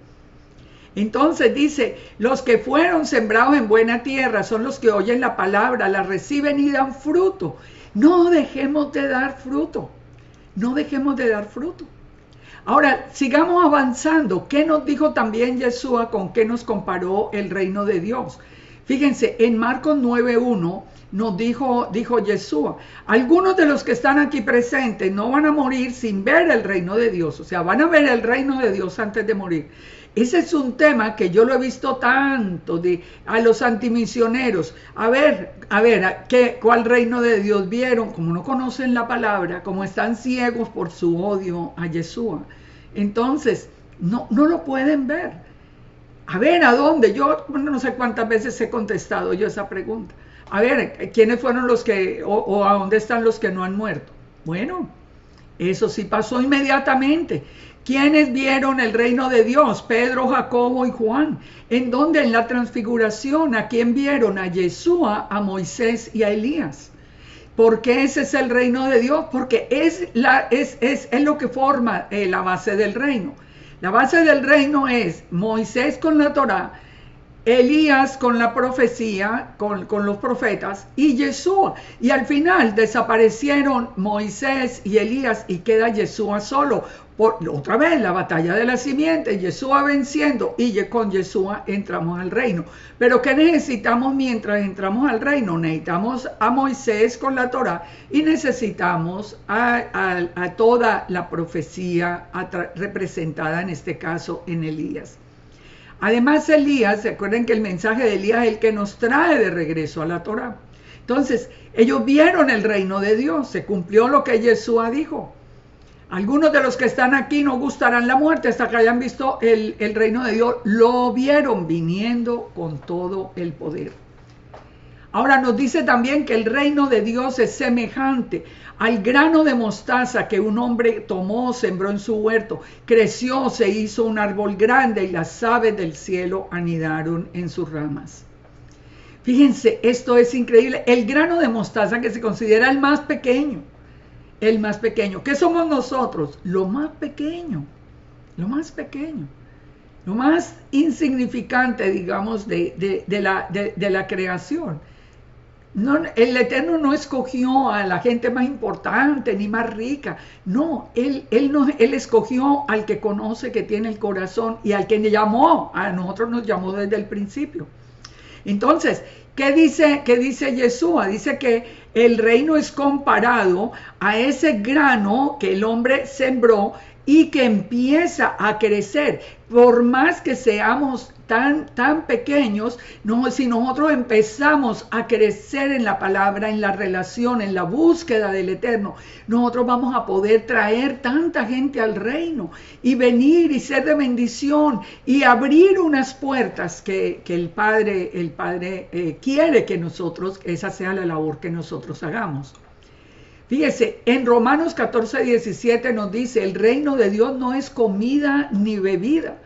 Entonces dice, los que fueron sembrados en buena tierra son los que oyen la palabra, la reciben y dan fruto. No dejemos de dar fruto, no dejemos de dar fruto. Ahora, sigamos avanzando. ¿Qué nos dijo también Yeshua? ¿Con qué nos comparó el reino de Dios? Fíjense, en Marcos 9:1 nos dijo Yeshua, algunos de los que están aquí presentes no van a morir sin ver el reino de Dios. O sea, van a ver el reino de Dios antes de morir. Ese es un tema que yo lo he visto tanto a los antimisioneros. A ver, ¿cuál reino de Dios vieron? Como no conocen la palabra, como están ciegos por su odio a Yeshua. Entonces, no lo pueden ver. A ver, ¿a dónde? Yo no sé cuántas veces he contestado yo esa pregunta. A ver, ¿quiénes fueron los que, o a dónde están los que no han muerto? Bueno, eso sí pasó inmediatamente. ¿Quiénes vieron el reino de Dios? Pedro, Jacobo y Juan. ¿En dónde? En la transfiguración. ¿A quién vieron? A Yeshua, a Moisés y a Elías. ¿Por qué ese es el reino de Dios? Porque es lo que forma la base del reino. La base del reino es Moisés con la Torá, Elías con la profecía, con los profetas, y Yeshua. Y al final desaparecieron Moisés y Elías y queda Yeshua solo. Otra vez la batalla de la simiente, Yeshua venciendo, y con Yeshua entramos al reino. Pero ¿qué necesitamos mientras entramos al reino? Necesitamos a Moisés con la Torá y necesitamos a toda la profecía representada en este caso en Elías. Además, Elías, ¿se acuerdan que el mensaje de Elías es el que nos trae de regreso a la Torá? Entonces, ellos vieron el reino de Dios, se cumplió lo que Yeshua dijo. Algunos de los que están aquí no gustarán la muerte hasta que hayan visto el reino de Dios. Lo vieron viniendo con todo el poder. Ahora nos dice también que el reino de Dios es semejante al grano de mostaza que un hombre tomó, sembró en su huerto, creció, se hizo un árbol grande y las aves del cielo anidaron en sus ramas. Fíjense, esto es increíble. El grano de mostaza que se considera el más pequeño. El más pequeño. ¿Qué somos nosotros? Lo más pequeño. Lo más pequeño. Lo más insignificante, digamos, de la creación. No, el Eterno no escogió a la gente más importante ni más rica. No, Él escogió al que conoce, que tiene el corazón y al que llamó. A nosotros nos llamó desde el principio. Entonces, ¿qué dice Yeshua? Dice que el reino es comparado a ese grano que el hombre sembró y que empieza a crecer. Por más que seamos tan pequeños, si nosotros empezamos a crecer en la palabra, en la relación, en la búsqueda del Eterno, nosotros vamos a poder traer tanta gente al reino y venir y ser de bendición y abrir unas puertas que el Padre quiere que esa sea la labor que nosotros hagamos. Fíjese, en Romanos 14:17 nos dice, el reino de Dios no es comida ni bebida,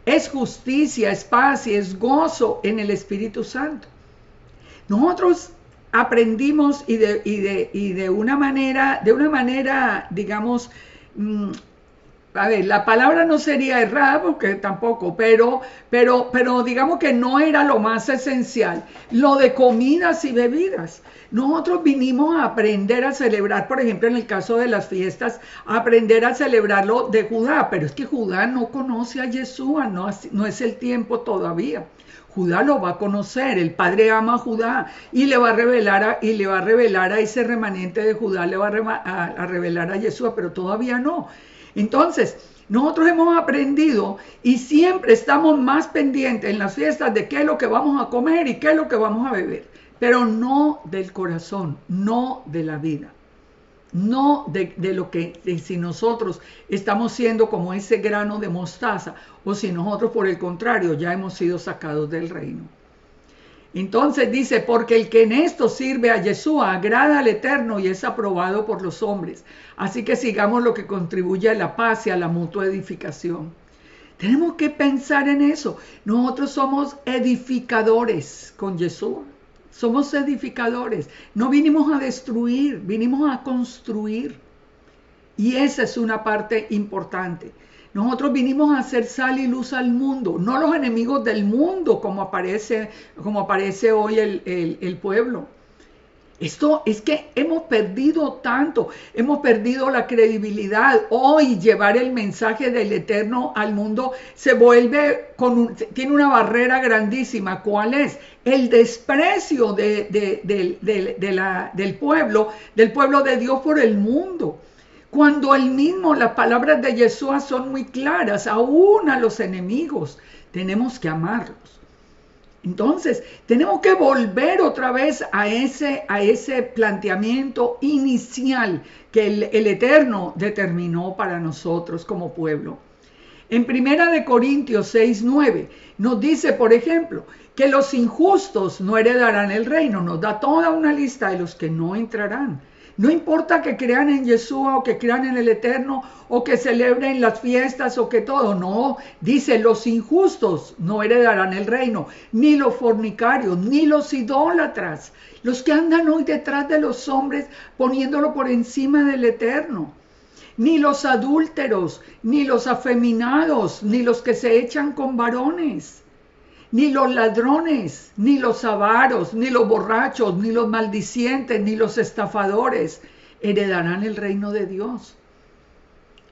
es justicia, es paz y es gozo en el Espíritu Santo. Nosotros aprendimos y de una manera, digamos, a ver, la palabra no sería errada porque tampoco, pero digamos que no era lo más esencial, lo de comidas y bebidas. Nosotros vinimos a aprender a celebrar, por ejemplo, en el caso de las fiestas, a aprender a celebrarlo de Judá, pero es que Judá no conoce a Yeshua, no es el tiempo todavía. Judá lo va a conocer, el Padre ama a Judá y le va a revelar a ese remanente de Judá, le va a revelar a Yeshua, pero todavía no. Entonces, nosotros hemos aprendido y siempre estamos más pendientes en las fiestas de qué es lo que vamos a comer y qué es lo que vamos a beber, pero no del corazón, no de la vida, no de si nosotros estamos siendo como ese grano de mostaza o si nosotros por el contrario ya hemos sido sacados del reino. Entonces dice, porque el que en esto sirve a Yeshua agrada al Eterno y es aprobado por los hombres. Así que sigamos lo que contribuye a la paz y a la mutua edificación. Tenemos que pensar en eso. Nosotros somos edificadores con Yeshua. Somos edificadores. No vinimos a destruir, vinimos a construir. Y esa es una parte importante. Nosotros vinimos a hacer sal y luz al mundo, no los enemigos del mundo, como aparece hoy el pueblo. Esto es que hemos perdido tanto, hemos perdido la credibilidad. Hoy llevar el mensaje del Eterno al mundo se vuelve, tiene una barrera grandísima. ¿Cuál es? El desprecio del pueblo de Dios por el mundo. Cuando las palabras de Yeshua son muy claras, aún a los enemigos tenemos que amarlos. Entonces, tenemos que volver otra vez a ese planteamiento inicial que el Eterno determinó para nosotros como pueblo. En 1 Corintios 6:9 nos dice, por ejemplo, que los injustos no heredarán el reino. Nos da toda una lista de los que no entrarán. No importa que crean en Yeshua o que crean en el Eterno o que celebren las fiestas o que todo, no. Dice, los injustos no heredarán el reino, ni los fornicarios, ni los idólatras, los que andan hoy detrás de los hombres poniéndolo por encima del Eterno, ni los adúlteros, ni los afeminados, ni los que se echan con varones, ni los ladrones, ni los avaros, ni los borrachos, ni los maldicientes, ni los estafadores heredarán el reino de Dios.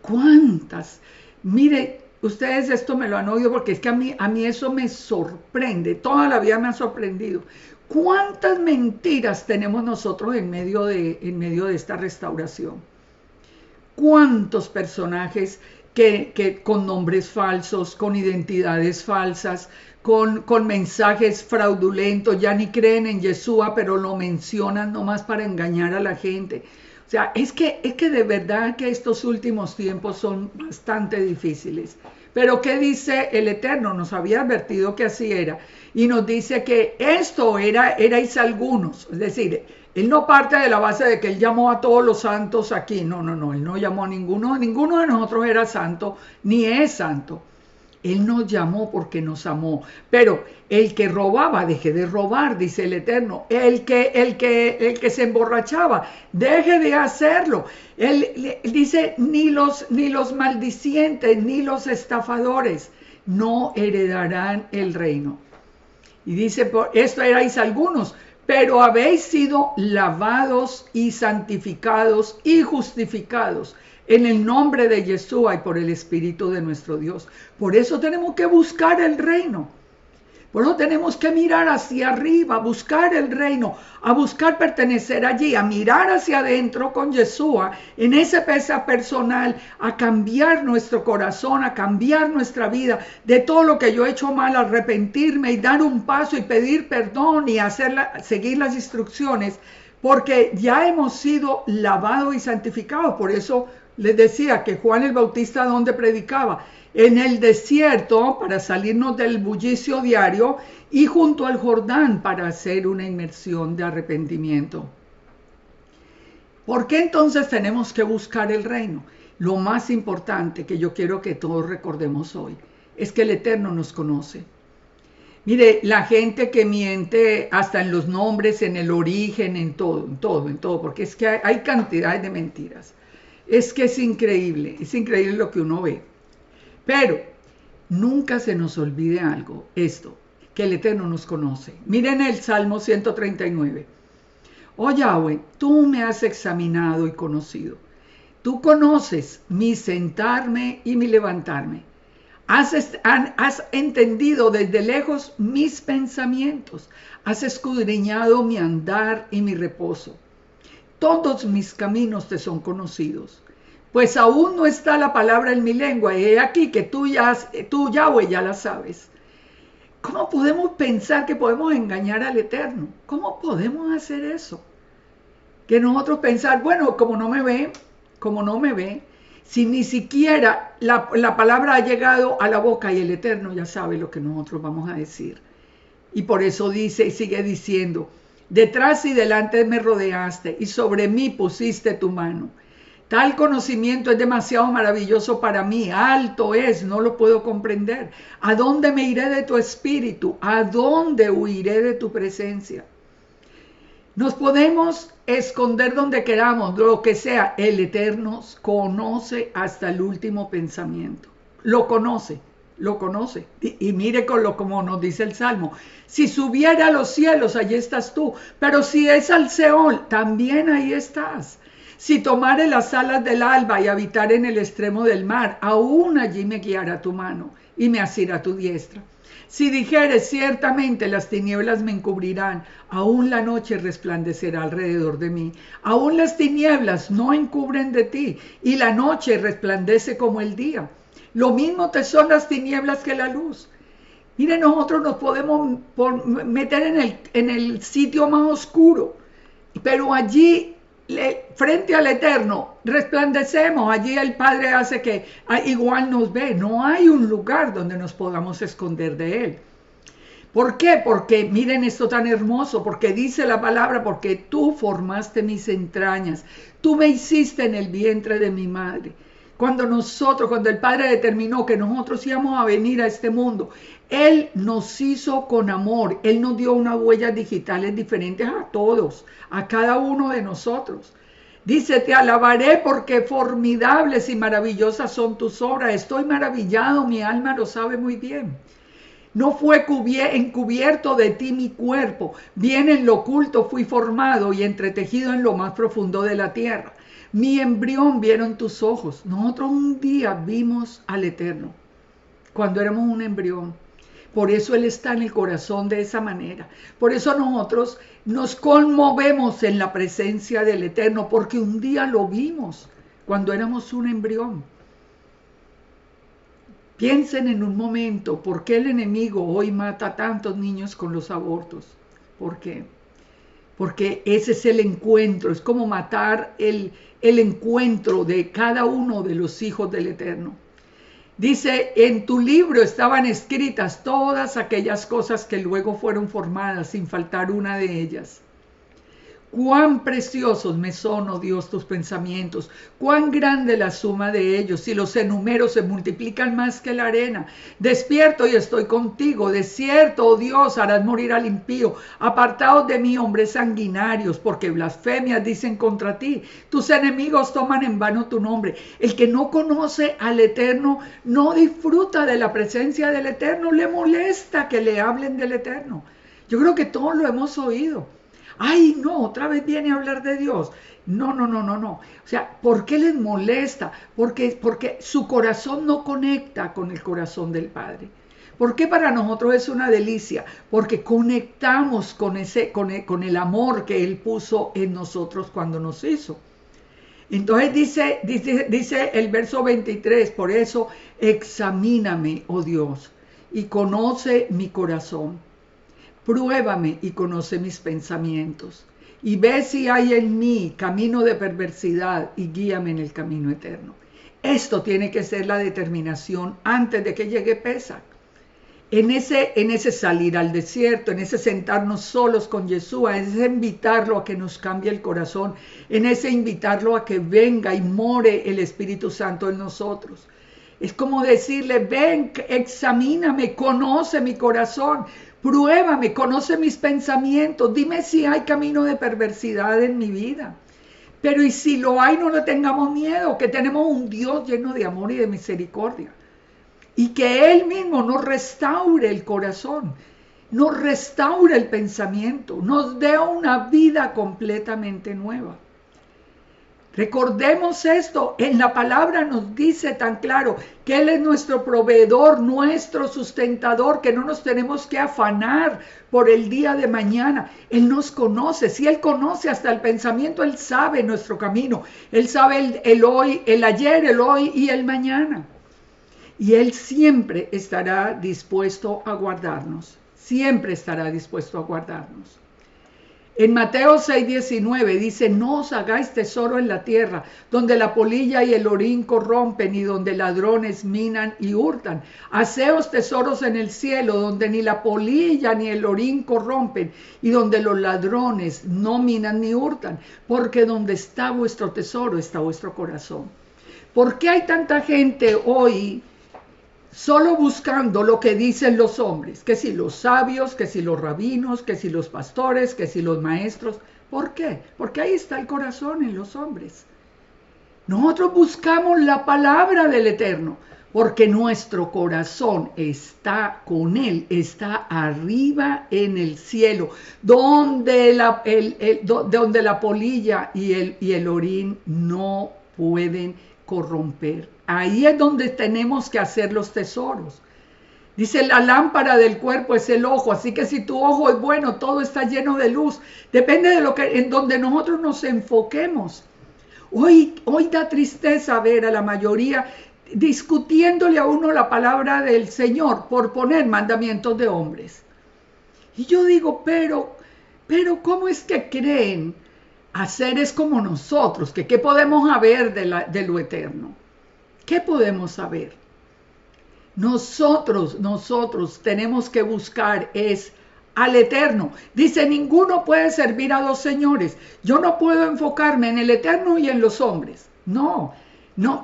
¿Cuántas? Mire, ustedes esto me lo han oído porque es que a mí eso me sorprende, toda la vida me ha sorprendido. ¿Cuántas mentiras tenemos nosotros en medio de esta restauración? ¿Cuántos personajes que con nombres falsos, con identidades falsas, con mensajes fraudulentos, ya ni creen en Yeshua, pero lo mencionan nomás para engañar a la gente? O sea, es que de verdad que estos últimos tiempos son bastante difíciles. Pero ¿qué dice el Eterno? Nos había advertido que así era. Y nos dice que esto erais algunos. Es decir, Él no parte de la base de que Él llamó a todos los santos aquí. No, Él no llamó a ninguno. Ninguno de nosotros era santo, ni es santo. Él nos llamó porque nos amó. Pero el que robaba, deje de robar, dice el Eterno. El que se emborrachaba, deje de hacerlo. Él dice, ni los maldicientes, ni los estafadores no heredarán el reino. Y dice, por esto erais algunos, pero habéis sido lavados y santificados y justificados en el nombre de Yeshua y por el Espíritu de nuestro Dios. Por eso tenemos que buscar el reino. Por eso tenemos que mirar hacia arriba, buscar el reino, a buscar pertenecer allí, a mirar hacia adentro con Yeshua, en ese pesa personal, a cambiar nuestro corazón, a cambiar nuestra vida de todo lo que yo he hecho mal, arrepentirme y dar un paso y pedir perdón y seguir las instrucciones, porque ya hemos sido lavados y santificados. Por eso les decía que Juan el Bautista, ¿dónde predicaba? En el desierto, para salirnos del bullicio diario, y junto al Jordán para hacer una inmersión de arrepentimiento. ¿Por qué entonces tenemos que buscar el reino? Lo más importante que yo quiero que todos recordemos hoy es que el Eterno nos conoce. Mire, la gente que miente hasta en los nombres, en el origen, en todo, porque es que hay cantidades de mentiras. Es que es increíble lo que uno ve. Pero nunca se nos olvide algo, esto, que el Eterno nos conoce. Miren el Salmo 139. Oh Yahweh, tú me has examinado y conocido. Tú conoces mi sentarme y mi levantarme. Has entendido desde lejos mis pensamientos. Has escudriñado mi andar y mi reposo. Todos mis caminos te son conocidos. Pues aún no está la palabra en mi lengua. Y he aquí que tú, Yahweh, ya la sabes. ¿Cómo podemos pensar que podemos engañar al Eterno? ¿Cómo podemos hacer eso? Que nosotros pensar, bueno, como no me ve, si ni siquiera la palabra ha llegado a la boca y el Eterno ya sabe lo que nosotros vamos a decir. Y por eso dice y sigue diciendo, detrás y delante me rodeaste y sobre mí pusiste tu mano. Tal conocimiento es demasiado maravilloso para mí, alto es, no lo puedo comprender. ¿A dónde me iré de tu espíritu? ¿A dónde huiré de tu presencia? Nos podemos esconder donde queramos, lo que sea. El Eterno conoce hasta el último pensamiento. Lo conoce. Y mire como nos dice el Salmo. Si subiera a los cielos, allí estás tú. Pero si es al Seol, también ahí estás. Si tomare las alas del alba y habitar en el extremo del mar, aún allí me guiará tu mano y me asirá tu diestra. Si dijeres, ciertamente las tinieblas me encubrirán, aún la noche resplandecerá alrededor de mí. Aún las tinieblas no encubren de ti, y la noche resplandece como el día. Lo mismo te son las tinieblas que la luz. Mire, nosotros nos podemos meter en el sitio más oscuro, pero allí, frente al Eterno, resplandecemos. Allí el Padre hace que igual nos ve. No hay un lugar donde nos podamos esconder de Él. ¿Por qué? Porque miren esto tan hermoso, porque dice la palabra, porque tú formaste mis entrañas, tú me hiciste en el vientre de mi madre. Cuando el Padre determinó que nosotros íbamos a venir a este mundo, Él nos hizo con amor. Él nos dio unas huellas digitales diferentes a todos, a cada uno de nosotros. Dice, te alabaré porque formidables y maravillosas son tus obras. Estoy maravillado, mi alma lo sabe muy bien. No fue encubierto de ti mi cuerpo, bien en lo oculto fui formado y entretejido en lo más profundo de la tierra. Mi embrión vieron tus ojos. Nosotros un día vimos al Eterno, cuando éramos un embrión. Por eso Él está en el corazón de esa manera. Por eso nosotros nos conmovemos en la presencia del Eterno, porque un día lo vimos, cuando éramos un embrión. Piensen en un momento, ¿por qué el enemigo hoy mata a tantos niños con los abortos? ¿Por qué? Porque ese es el encuentro, es como matar el encuentro de cada uno de los hijos del Eterno. Dice, en tu libro estaban escritas todas aquellas cosas que luego fueron formadas, sin faltar una de ellas. Cuán preciosos me son, oh Dios, tus pensamientos, cuán grande la suma de ellos, si los enumero se multiplican más que la arena. Despierto y estoy contigo, de cierto, oh Dios, harás morir al impío. Apartaos de mí, hombres sanguinarios, porque blasfemias dicen contra ti. Tus enemigos toman en vano tu nombre. El que no conoce al Eterno no disfruta de la presencia del Eterno, le molesta que le hablen del Eterno. Yo creo que todos lo hemos oído. Ay, no, otra vez viene a hablar de Dios. No. O sea, ¿por qué les molesta? Porque su corazón no conecta con el corazón del Padre. ¿Por qué para nosotros es una delicia? Porque conectamos con el amor que Él puso en nosotros cuando nos hizo. Entonces dice el verso 23, por eso examíname, oh Dios, y conoce mi corazón. Pruébame y conoce mis pensamientos, y ve si hay en mí camino de perversidad, y guíame en el camino eterno. Esto tiene que ser la determinación antes de que llegue Pesaj. en ese salir al desierto, en ese sentarnos solos con Yeshua, en ese invitarlo a que nos cambie el corazón, en ese invitarlo a que venga y more el Espíritu Santo en nosotros. Es como decirle, ven, examíname, conoce mi corazón, pruébame, conoce mis pensamientos, dime si hay camino de perversidad en mi vida. Pero y si lo hay, no le tengamos miedo, que tenemos un Dios lleno de amor y de misericordia. Y que Él mismo nos restaure el corazón, nos restaure el pensamiento, nos dé una vida completamente nueva. Recordemos esto, en la palabra nos dice tan claro que Él es nuestro proveedor, nuestro sustentador, que no nos tenemos que afanar por el día de mañana. Él nos conoce, si Él conoce hasta el pensamiento, Él sabe nuestro camino, Él sabe el hoy, el ayer, el hoy y el mañana. Y Él siempre estará dispuesto a guardarnos, siempre estará dispuesto a guardarnos. En Mateo 6:19 dice, no os hagáis tesoro en la tierra, donde la polilla y el orín corrompen y donde ladrones minan y hurtan. Haceos tesoros en el cielo, donde ni la polilla ni el orín corrompen y donde los ladrones no minan ni hurtan, porque donde está vuestro tesoro está vuestro corazón. ¿Por qué hay tanta gente hoy solo buscando lo que dicen los hombres? Que si los sabios, que si los rabinos, que si los pastores, que si los maestros. ¿Por qué? Porque ahí está el corazón en los hombres. Nosotros buscamos la palabra del Eterno, porque nuestro corazón está con Él, está arriba en el cielo, donde la polilla y el orín no pueden corromper. Ahí es donde tenemos que hacer los tesoros. Dice, la lámpara del cuerpo es el ojo, así que si tu ojo es bueno, todo está lleno de luz. Depende de en donde nosotros nos enfoquemos. Hoy da tristeza ver a la mayoría discutiéndole a uno la palabra del Señor por poner mandamientos de hombres. Y yo digo, pero ¿cómo es que creen a seres como nosotros? ¿Qué podemos saber de lo eterno? ¿Qué podemos saber? Nosotros tenemos que buscar es al Eterno. Dice, ninguno puede servir a dos señores. Yo no puedo enfocarme en el Eterno y en los hombres. No,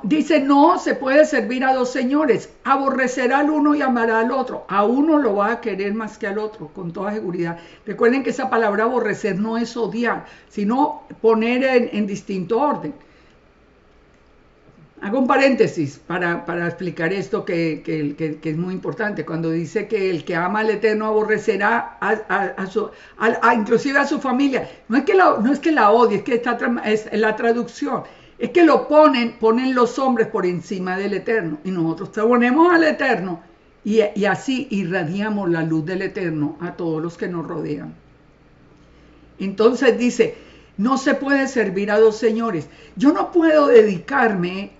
dice, no se puede servir a dos señores. Aborrecerá al uno y amará al otro. A uno lo va a querer más que al otro, con toda seguridad. Recuerden que esa palabra aborrecer no es odiar, sino poner en distinto orden. Hago un paréntesis para explicar esto que es muy importante. Cuando dice que el que ama al Eterno aborrecerá inclusive a su familia. No es que la odie, es que es la traducción. Es que ponen los hombres por encima del Eterno. Y nosotros ponemos al Eterno y así irradiamos la luz del Eterno a todos los que nos rodean. Entonces dice, no se puede servir a dos señores. Yo no puedo dedicarme,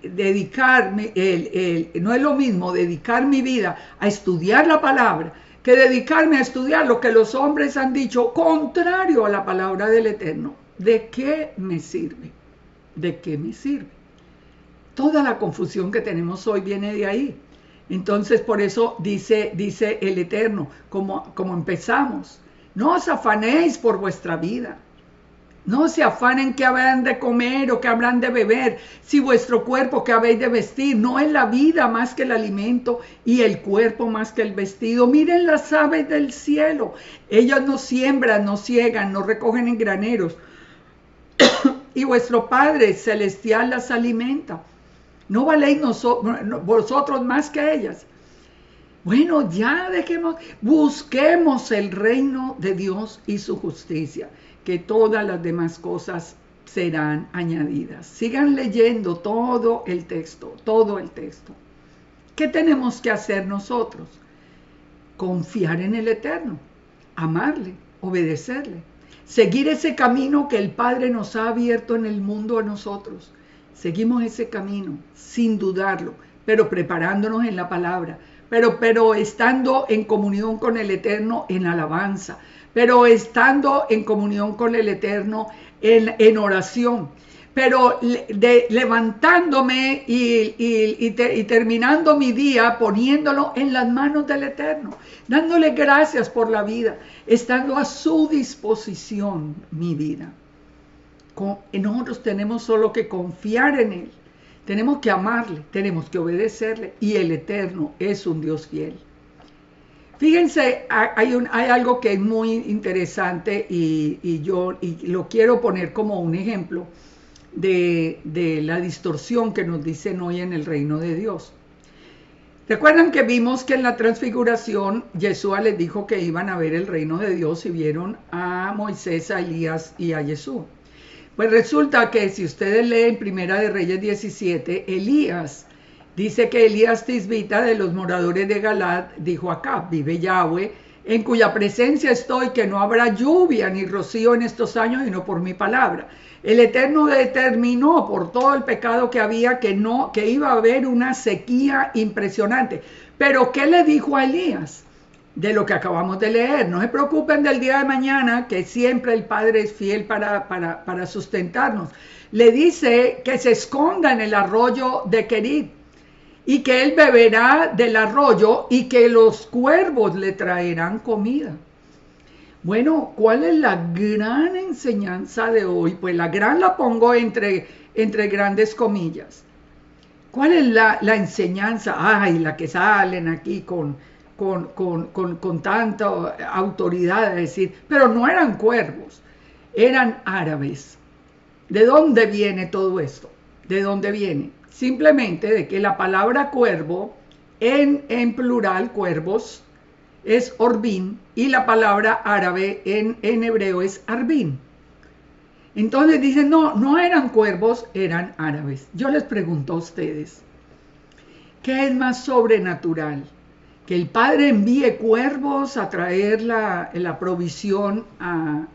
no es lo mismo dedicar mi vida a estudiar la palabra que dedicarme a estudiar lo que los hombres han dicho contrario a la palabra del Eterno. ¿De qué me sirve? ¿De qué me sirve? Toda la confusión que tenemos hoy viene de ahí. Entonces, por eso dice el Eterno, como empezamos, no os afanéis por vuestra vida. No se afanen que habrán de comer o que habrán de beber, si vuestro cuerpo que habéis de vestir. No es la vida más que el alimento y el cuerpo más que el vestido. Miren las aves del cielo. Ellas no siembran, no ciegan, no recogen en graneros. Y vuestro Padre celestial las alimenta. ¿No valéis vosotros más que ellas? Bueno, ya busquemos el reino de Dios y su justicia, que todas las demás cosas serán añadidas. Sigan leyendo todo el texto. ¿Qué tenemos que hacer nosotros? Confiar en el Eterno, amarle, obedecerle, seguir ese camino que el Padre nos ha abierto en el mundo a nosotros. Seguimos ese camino sin dudarlo, pero preparándonos en la palabra, pero estando en comunión con el Eterno en alabanza, pero estando en comunión con el Eterno en oración, pero levantándome y terminando mi día poniéndolo en las manos del Eterno, dándole gracias por la vida, estando a su disposición mi vida. Nosotros tenemos solo que confiar en Él, tenemos que amarle, tenemos que obedecerle, y el Eterno es un Dios fiel. Fíjense, hay algo que es muy interesante y yo lo quiero poner como un ejemplo de la distorsión que nos dicen hoy en el reino de Dios. Recuerdan que vimos que en la transfiguración Yeshua les dijo que iban a ver el reino de Dios y vieron a Moisés, a Elías y a Jesús. Pues resulta que si ustedes leen Primera de Reyes 17, Elías dice que Elías Tisbita, de los moradores de Galad, dijo acá: vive Yahweh, en cuya presencia estoy, que no habrá lluvia ni rocío en estos años, sino por mi palabra. El Eterno determinó por todo el pecado que había que iba a haber una sequía impresionante. Pero ¿qué le dijo a Elías? De lo que acabamos de leer: no se preocupen del día de mañana, que siempre el Padre es fiel para sustentarnos. Le dice que se esconda en el arroyo de Kerit y que él beberá del arroyo y que los cuervos le traerán comida. Bueno, ¿cuál es la gran enseñanza de hoy? Pues la gran la pongo entre grandes comillas. ¿Cuál es la enseñanza? Ay, la que salen aquí con tanta autoridad a decir, pero no eran cuervos, eran árabes. ¿De dónde viene todo esto? ¿De dónde viene? Simplemente de que la palabra cuervo, en plural, cuervos, es orbín, y la palabra árabe en hebreo es arbín. Entonces dicen, no eran cuervos, eran árabes. Yo les pregunto a ustedes, ¿qué es más sobrenatural? ¿Que el Padre envíe cuervos a traer la provisión a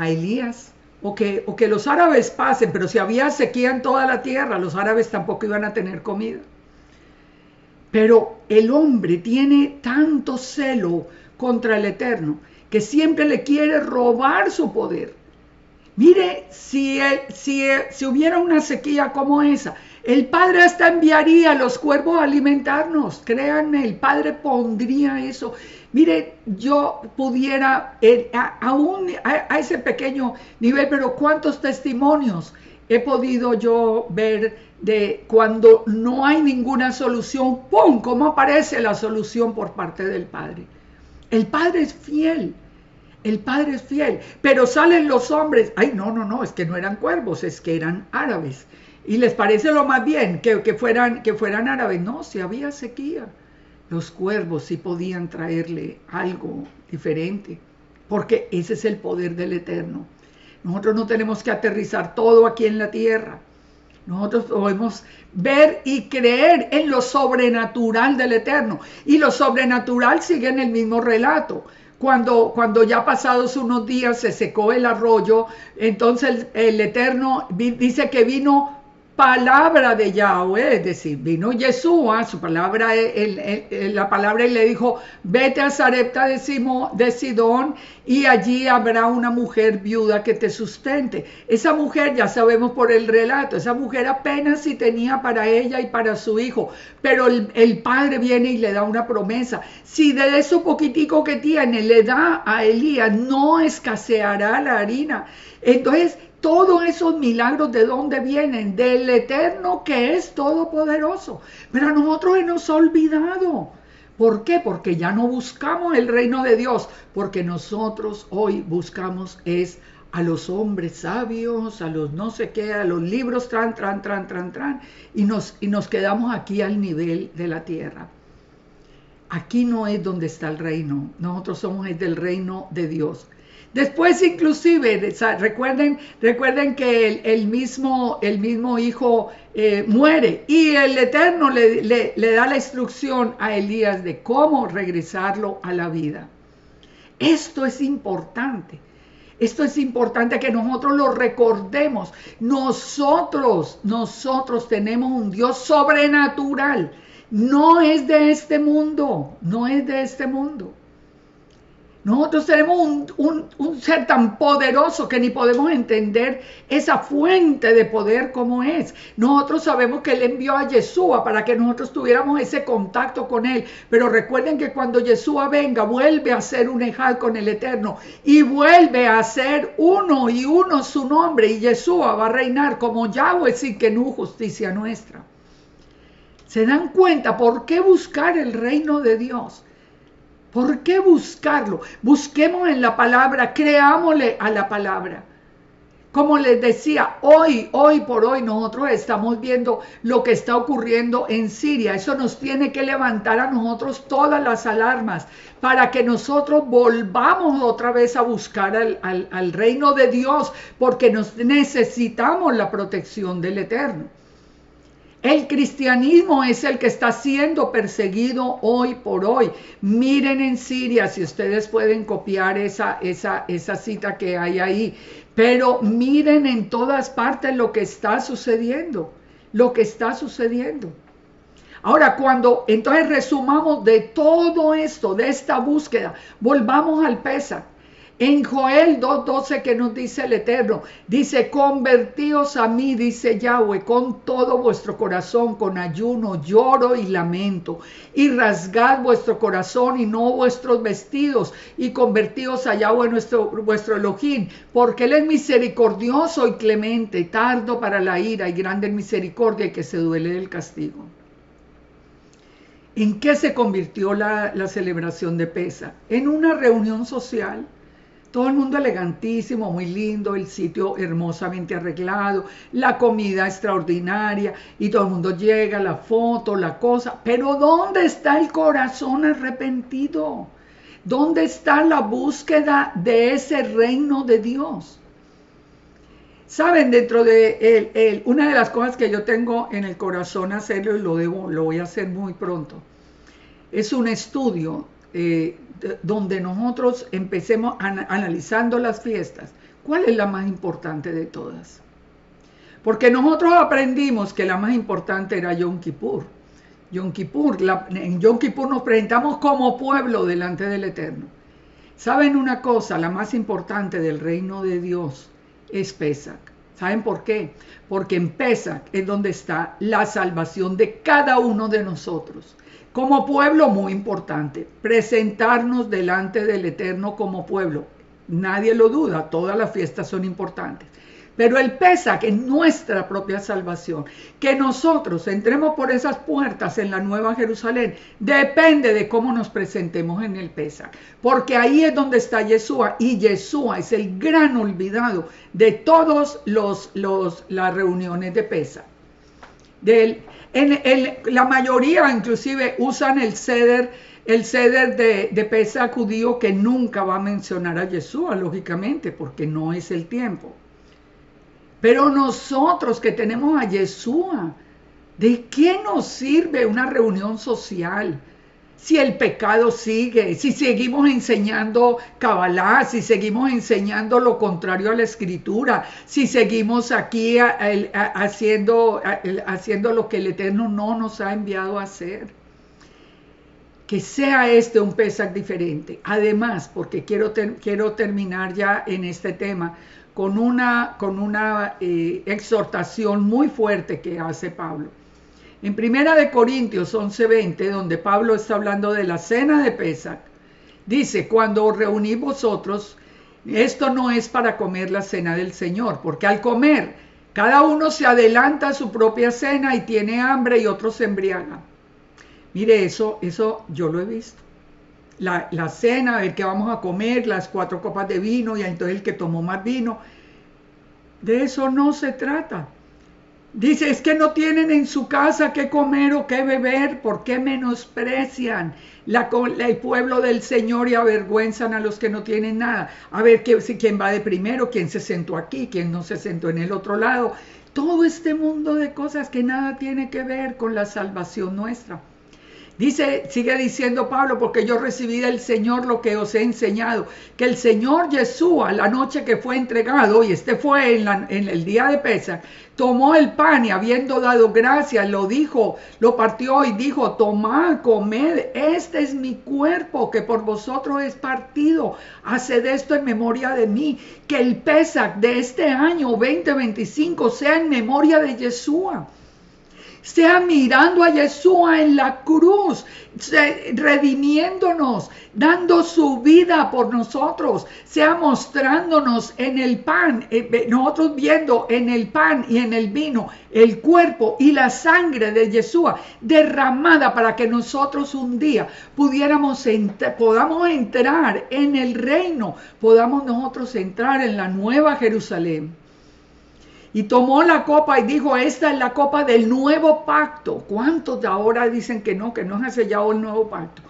Elías? O que los árabes pasen, pero si había sequía en toda la tierra, los árabes tampoco iban a tener comida. Pero el hombre tiene tanto celo contra el Eterno que siempre le quiere robar su poder. Mire, si hubiera una sequía como esa, el Padre hasta enviaría a los cuervos a alimentarnos. Créanme, el Padre pondría eso. Mire, yo pudiera, aún a ese pequeño nivel, pero ¿cuántos testimonios he podido yo ver de cuando no hay ninguna solución? ¡Pum! ¿Cómo aparece la solución por parte del Padre? El Padre es fiel. El Padre es fiel, pero salen los hombres, ay, no, es que no eran cuervos, es que eran árabes. Y les parece lo más bien que fueran árabes. No, si había sequía, los cuervos sí podían traerle algo diferente, porque ese es el poder del Eterno. Nosotros no tenemos que aterrizar todo aquí en la tierra. Nosotros podemos ver y creer en lo sobrenatural del Eterno. Y lo sobrenatural sigue en el mismo relato. Cuando ya pasados unos días se secó el arroyo, entonces el Eterno dice que vino palabra de Yahweh, es decir, vino Yeshua, su palabra, la palabra, y le dijo: vete a Sarepta de Sidón y allí habrá una mujer viuda que te sustente. Esa mujer, ya sabemos por el relato, esa mujer apenas si tenía para ella y para su hijo, pero el padre viene y le da una promesa: si de eso poquitico que tiene le da a Elías, no escaseará la harina. Entonces, todos esos milagros, ¿de dónde vienen? Del Eterno, que es todopoderoso. Pero a nosotros se nos ha olvidado. ¿Por qué? Porque ya no buscamos el reino de Dios, porque nosotros hoy buscamos es a los hombres sabios, a los no sé qué, a los libros, y nos quedamos aquí al nivel de la tierra. Aquí no es donde está el reino, nosotros somos el del reino de Dios. Después, inclusive, recuerden que el mismo hijo muere, y el Eterno le da la instrucción a Elías de cómo regresarlo a la vida. Esto es importante. Esto es importante que nosotros lo recordemos. Nosotros tenemos un Dios sobrenatural. No es de este mundo, no es de este mundo. Nosotros tenemos un ser tan poderoso que ni podemos entender esa fuente de poder como es. Nosotros sabemos que Él envió a Yeshua para que nosotros tuviéramos ese contacto con Él. Pero recuerden que cuando Yeshua venga, vuelve a ser un ejal con el Eterno. Y vuelve a ser uno y uno su nombre. Y Yeshua va a reinar como Yahweh Tsidkenu, justicia nuestra. ¿Se dan cuenta por qué buscar el reino de Dios? ¿Por qué buscarlo? Busquemos en la palabra, creámosle a la palabra. Como les decía, hoy por hoy nosotros estamos viendo lo que está ocurriendo en Siria. Eso nos tiene que levantar a nosotros todas las alarmas para que nosotros volvamos otra vez a buscar al reino de Dios, porque necesitamos la protección del Eterno. El cristianismo es el que está siendo perseguido hoy por hoy. Miren en Siria, si ustedes pueden copiar esa cita que hay ahí, pero miren en todas partes lo que está sucediendo, Ahora, entonces resumamos de todo esto, de esta búsqueda, volvamos al Pesaj. En Joel 2:12 que nos dice el Eterno, dice, convertíos a mí, dice Yahweh, con todo vuestro corazón, con ayuno, lloro y lamento, y rasgad vuestro corazón y no vuestros vestidos, y convertíos a Yahweh vuestro Elohim, porque Él es misericordioso y clemente, tardo para la ira y grande en misericordia, y que se duele del castigo. ¿En qué se convirtió la celebración de Pesaj? En una reunión social. Todo el mundo elegantísimo, muy lindo, el sitio hermosamente arreglado, la comida extraordinaria, y todo el mundo llega, la foto, la cosa. Pero ¿dónde está el corazón arrepentido? ¿Dónde está la búsqueda de ese reino de Dios? Saben, dentro de una de las cosas que yo tengo en el corazón hacerlo, y lo voy a hacer muy pronto, es un estudio donde nosotros empecemos analizando las fiestas. ¿Cuál es la más importante de todas? Porque nosotros aprendimos que la más importante era Yom Kippur. En Yom Kippur nos presentamos como pueblo delante del Eterno. ¿Saben una cosa? La más importante del reino de Dios es Pesaj. ¿Saben por qué? Porque en Pesaj es donde está la salvación de cada uno de nosotros. Como pueblo, muy importante, presentarnos delante del Eterno como pueblo. Nadie lo duda, todas las fiestas son importantes. Pero el Pesaj es nuestra propia salvación. Que nosotros entremos por esas puertas en la Nueva Jerusalén depende de cómo nos presentemos en el Pesaj. Porque ahí es donde está Yeshua, y Yeshua es el gran olvidado de todas las reuniones de Pesaj. La mayoría inclusive usan el ceder de Pesaj judío, que nunca va a mencionar a Yeshua, lógicamente, porque no es el tiempo. Pero nosotros que tenemos a Yeshua, ¿de qué nos sirve una reunión social? Si el pecado sigue, si seguimos enseñando Kabbalah, si seguimos enseñando lo contrario a la Escritura, si seguimos aquí haciendo lo que el Eterno no nos ha enviado a hacer. Que sea un Pesaj diferente. Además, porque quiero terminar ya en este tema con una exhortación muy fuerte que hace Pablo. En 1 Corintios 11:20, donde Pablo está hablando de la cena de Pesaj, dice, cuando os reunís vosotros, esto no es para comer la cena del Señor, porque al comer, cada uno se adelanta a su propia cena y tiene hambre y otro se embriaga. Mire, eso yo lo he visto. La cena, el que vamos a comer, las 4 copas de vino, y entonces el que tomó más vino. De eso no se trata. Dice, es que no tienen en su casa qué comer o qué beber, ¿por qué menosprecian el pueblo del Señor y avergüenzan a los que no tienen nada? A ver quién va de primero, quién se sentó aquí, quién no se sentó en el otro lado. Todo este mundo de cosas que nada tiene que ver con la salvación nuestra. Dice, sigue diciendo Pablo, porque yo recibí del Señor lo que os he enseñado, que el Señor Yeshua, la noche que fue entregado, y este fue en el día de Pesach, tomó el pan y habiendo dado gracias, lo dijo, lo partió y dijo, tomad, comed, este es mi cuerpo que por vosotros es partido, haced esto en memoria de mí, que el Pesach de este año 2025 sea en memoria de Yeshua. Sea mirando a Yeshua en la cruz, redimiéndonos, dando su vida por nosotros, sea mostrándonos en el pan, nosotros viendo en el pan y en el vino el cuerpo y la sangre de Yeshua derramada para que nosotros un día podamos entrar en el reino, podamos nosotros entrar en la nueva Jerusalén. Y tomó la copa y dijo, esta es la copa del nuevo pacto. ¿Cuántos de ahora dicen que no se ha sellado el nuevo pacto?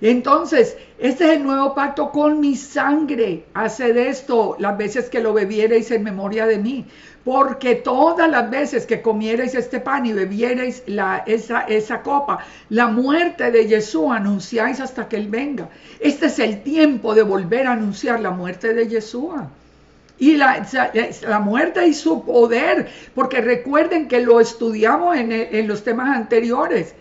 Entonces, este es el nuevo pacto con mi sangre. Haced esto las veces que lo bebiereis en memoria de mí. Porque todas las veces que comiereis este pan y bebiereis esa copa, la muerte de Yeshua anunciáis hasta que Él venga. Este es el tiempo de volver a anunciar la muerte de Yeshua. Y la muerte y su poder, porque recuerden que lo estudiamos en los temas anteriores.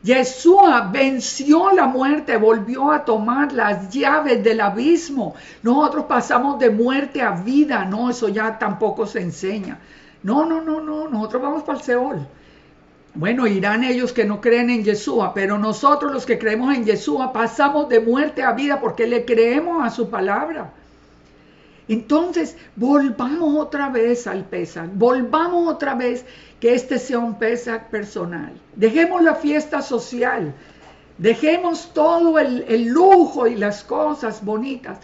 Yeshua venció la muerte, volvió a tomar las llaves del abismo. Nosotros pasamos de muerte a vida, no, eso ya tampoco se enseña. No, nosotros vamos para el Seol. Bueno, irán ellos que no creen en Yeshua, pero nosotros los que creemos en Yeshua pasamos de muerte a vida porque le creemos a su palabra. Entonces, volvamos otra vez al Pesach, volvamos otra vez que este sea un Pesach personal. Dejemos la fiesta social, dejemos todo el lujo y las cosas bonitas.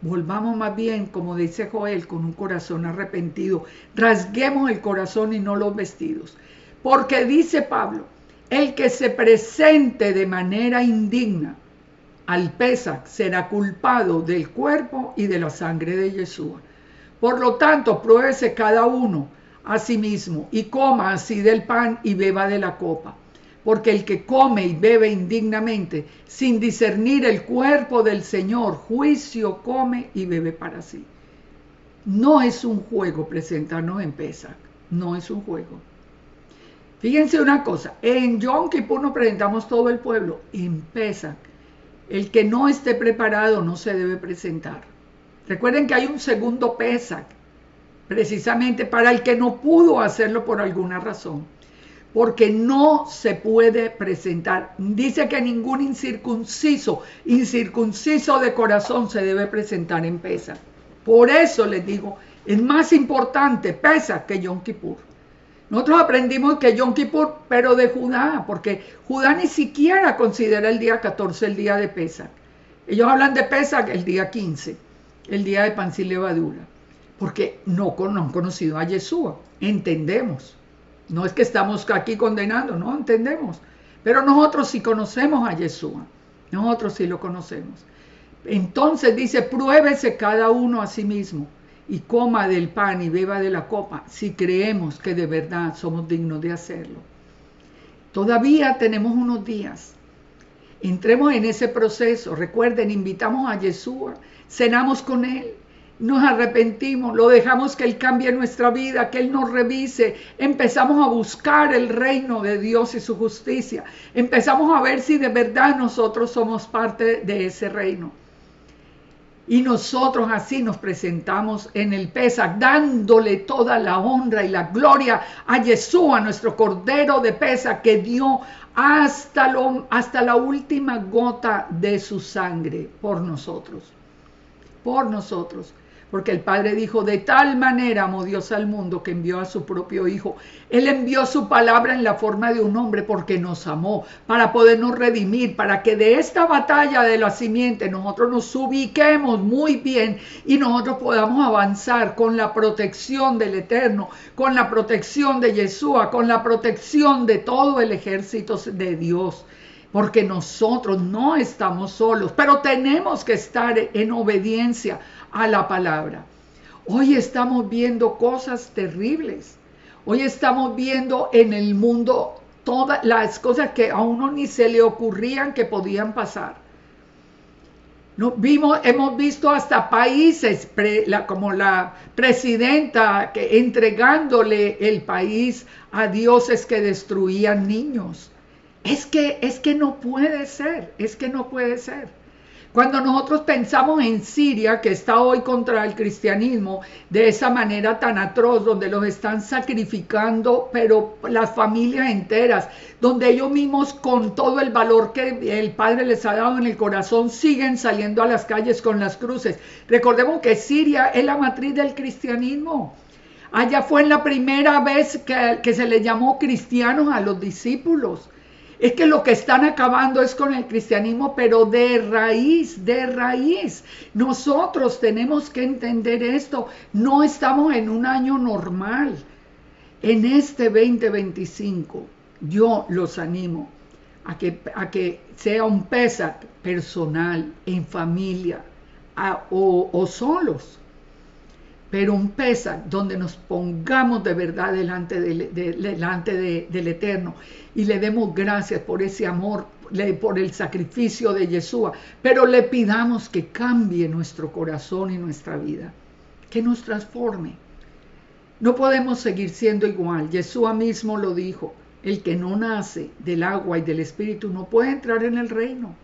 Volvamos más bien, como dice Joel, con un corazón arrepentido. Rasguemos el corazón y no los vestidos. Porque dice Pablo, el que se presente de manera indigna al Pesach será culpado del cuerpo y de la sangre de Yeshua. Por lo tanto, pruébese cada uno a sí mismo y coma así del pan y beba de la copa. Porque el que come y bebe indignamente, sin discernir el cuerpo del Señor, juicio come y bebe para sí. No es un juego presentarnos en Pesach, no es un juego. Fíjense una cosa, en Yom Kippur nos presentamos todo el pueblo, en Pesach el que no esté preparado no se debe presentar. Recuerden que hay un segundo Pesach, precisamente para el que no pudo hacerlo por alguna razón, porque no se puede presentar. Dice que ningún incircunciso de corazón se debe presentar en Pesach. Por eso les digo, es más importante Pesach que Yom Kippur. Nosotros aprendimos que Yom Kippur, pero de Judá, porque Judá ni siquiera considera el día 14 el día de Pesach. Ellos hablan de Pesach el día 15, el día de pan sin levadura, porque no han conocido a Yeshua. Entendemos. No es que estamos aquí condenando, no entendemos. Pero nosotros sí conocemos a Yeshua. Nosotros sí lo conocemos. Entonces dice, pruébese cada uno a sí mismo y coma del pan y beba de la copa, si creemos que de verdad somos dignos de hacerlo. Todavía tenemos unos días. Entremos en ese proceso. Recuerden, invitamos a Yeshua, cenamos con Él, nos arrepentimos, lo dejamos que Él cambie nuestra vida, que Él nos revise. Empezamos a buscar el reino de Dios y su justicia. Empezamos a ver si de verdad nosotros somos parte de ese reino. Y nosotros así nos presentamos en el Pesach, dándole toda la honra y la gloria a Yeshua, nuestro Cordero de Pesach, que dio hasta la última gota de su sangre por nosotros. Por nosotros. Porque el Padre dijo, de tal manera amó Dios al mundo que envió a su propio Hijo. Él envió su palabra en la forma de un hombre porque nos amó, para podernos redimir, para que de esta batalla de la simiente nosotros nos ubiquemos muy bien y nosotros podamos avanzar con la protección del Eterno, con la protección de Yeshua, con la protección de todo el ejército de Dios. Porque nosotros no estamos solos, pero tenemos que estar en obediencia a la palabra. Hoy estamos viendo cosas terribles. Hoy estamos viendo en el mundo todas las cosas que a uno ni se le ocurrían que podían pasar. No, hemos visto hasta países como la presidenta entregándole el país a dioses que destruían niños. Es que no puede ser, es que no puede ser. Cuando nosotros pensamos en Siria, que está hoy contra el cristianismo de esa manera tan atroz, donde los están sacrificando, pero las familias enteras, donde ellos mismos con todo el valor que el Padre les ha dado en el corazón, siguen saliendo a las calles con las cruces. Recordemos que Siria es la matriz del cristianismo. Allá fue la primera vez que se le llamó cristianos a los discípulos. Es que lo que están acabando es con el cristianismo, pero de raíz, de raíz. Nosotros tenemos que entender esto. No estamos en un año normal. En este 2025, yo los animo a que sea un Pesach personal, en familia, o solos. Pero un Pesach donde nos pongamos de verdad delante del Eterno y le demos gracias por ese amor, por el sacrificio de Yeshua, pero le pidamos que cambie nuestro corazón y nuestra vida, que nos transforme. No podemos seguir siendo igual. Yeshua mismo lo dijo: el que no nace del agua y del Espíritu no puede entrar en el reino.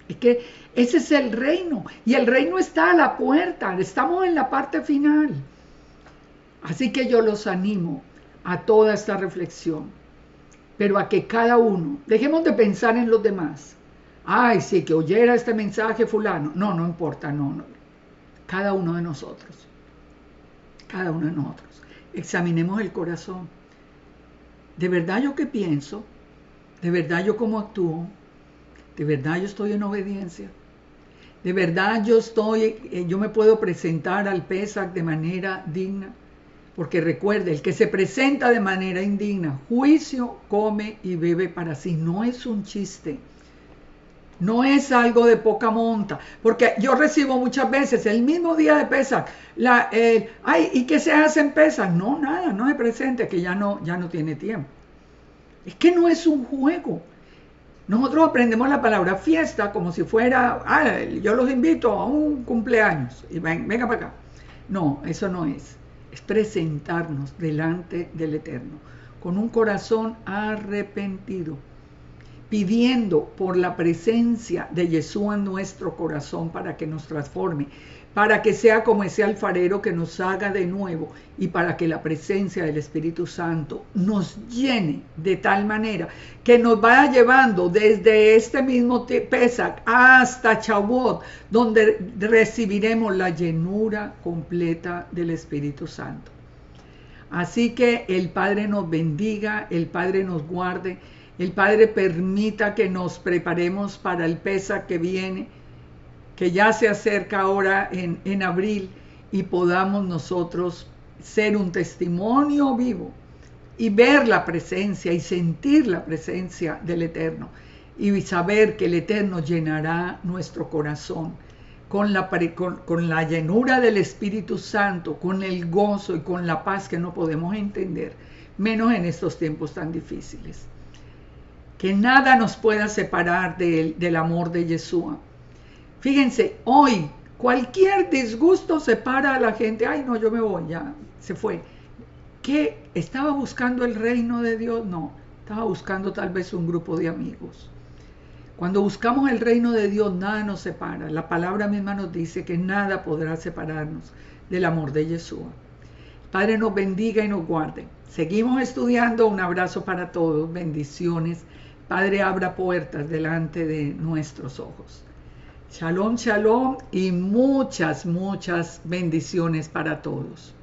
Es que ese es el reino, y el reino está a la puerta, estamos en la parte final. Así que yo los animo a toda esta reflexión, pero a que cada uno, dejemos de pensar en los demás. Ay, sí, que oyera este mensaje fulano. No, no importa, no. Cada uno de nosotros, examinemos el corazón. ¿De verdad yo qué pienso? ¿De verdad yo cómo actúo? ¿De verdad yo estoy en obediencia? ¿De verdad yo me puedo presentar al Pesach de manera digna? Porque recuerde, el que se presenta de manera indigna, juicio, come y bebe para sí. No es un chiste. No es algo de poca monta. Porque yo recibo muchas veces el mismo día de Pesach, ¿y qué se hace en Pesach? No, nada, no se presente, que ya no tiene tiempo. Es que no es un juego. Nosotros aprendemos la palabra fiesta como si fuera, yo los invito a un cumpleaños y venga para acá. No, eso no es. Es presentarnos delante del Eterno con un corazón arrepentido, pidiendo por la presencia de Yeshua en nuestro corazón para que nos transforme, para que sea como ese alfarero que nos haga de nuevo y para que la presencia del Espíritu Santo nos llene de tal manera que nos vaya llevando desde este mismo Pesach hasta Shavuot, donde recibiremos la llenura completa del Espíritu Santo. Así que el Padre nos bendiga, el Padre nos guarde, el Padre permita que nos preparemos para el Pesach que viene, que ya se acerca ahora en abril, y podamos nosotros ser un testimonio vivo y ver la presencia y sentir la presencia del Eterno y saber que el Eterno llenará nuestro corazón con la llenura del Espíritu Santo, con el gozo y con la paz que no podemos entender, menos en estos tiempos tan difíciles. Que nada nos pueda separar del amor de Yeshua. Fíjense, hoy cualquier disgusto separa a la gente. Ay, no, yo me voy, ya, se fue. ¿Qué? ¿Estaba buscando el reino de Dios? No, estaba buscando tal vez un grupo de amigos. Cuando buscamos el reino de Dios, nada nos separa. La palabra misma nos dice que nada podrá separarnos del amor de Yeshua. Padre nos bendiga y nos guarde. Seguimos estudiando. Un abrazo para todos. Bendiciones. Padre, abra puertas delante de nuestros ojos. Shalom, shalom y muchas bendiciones para todos.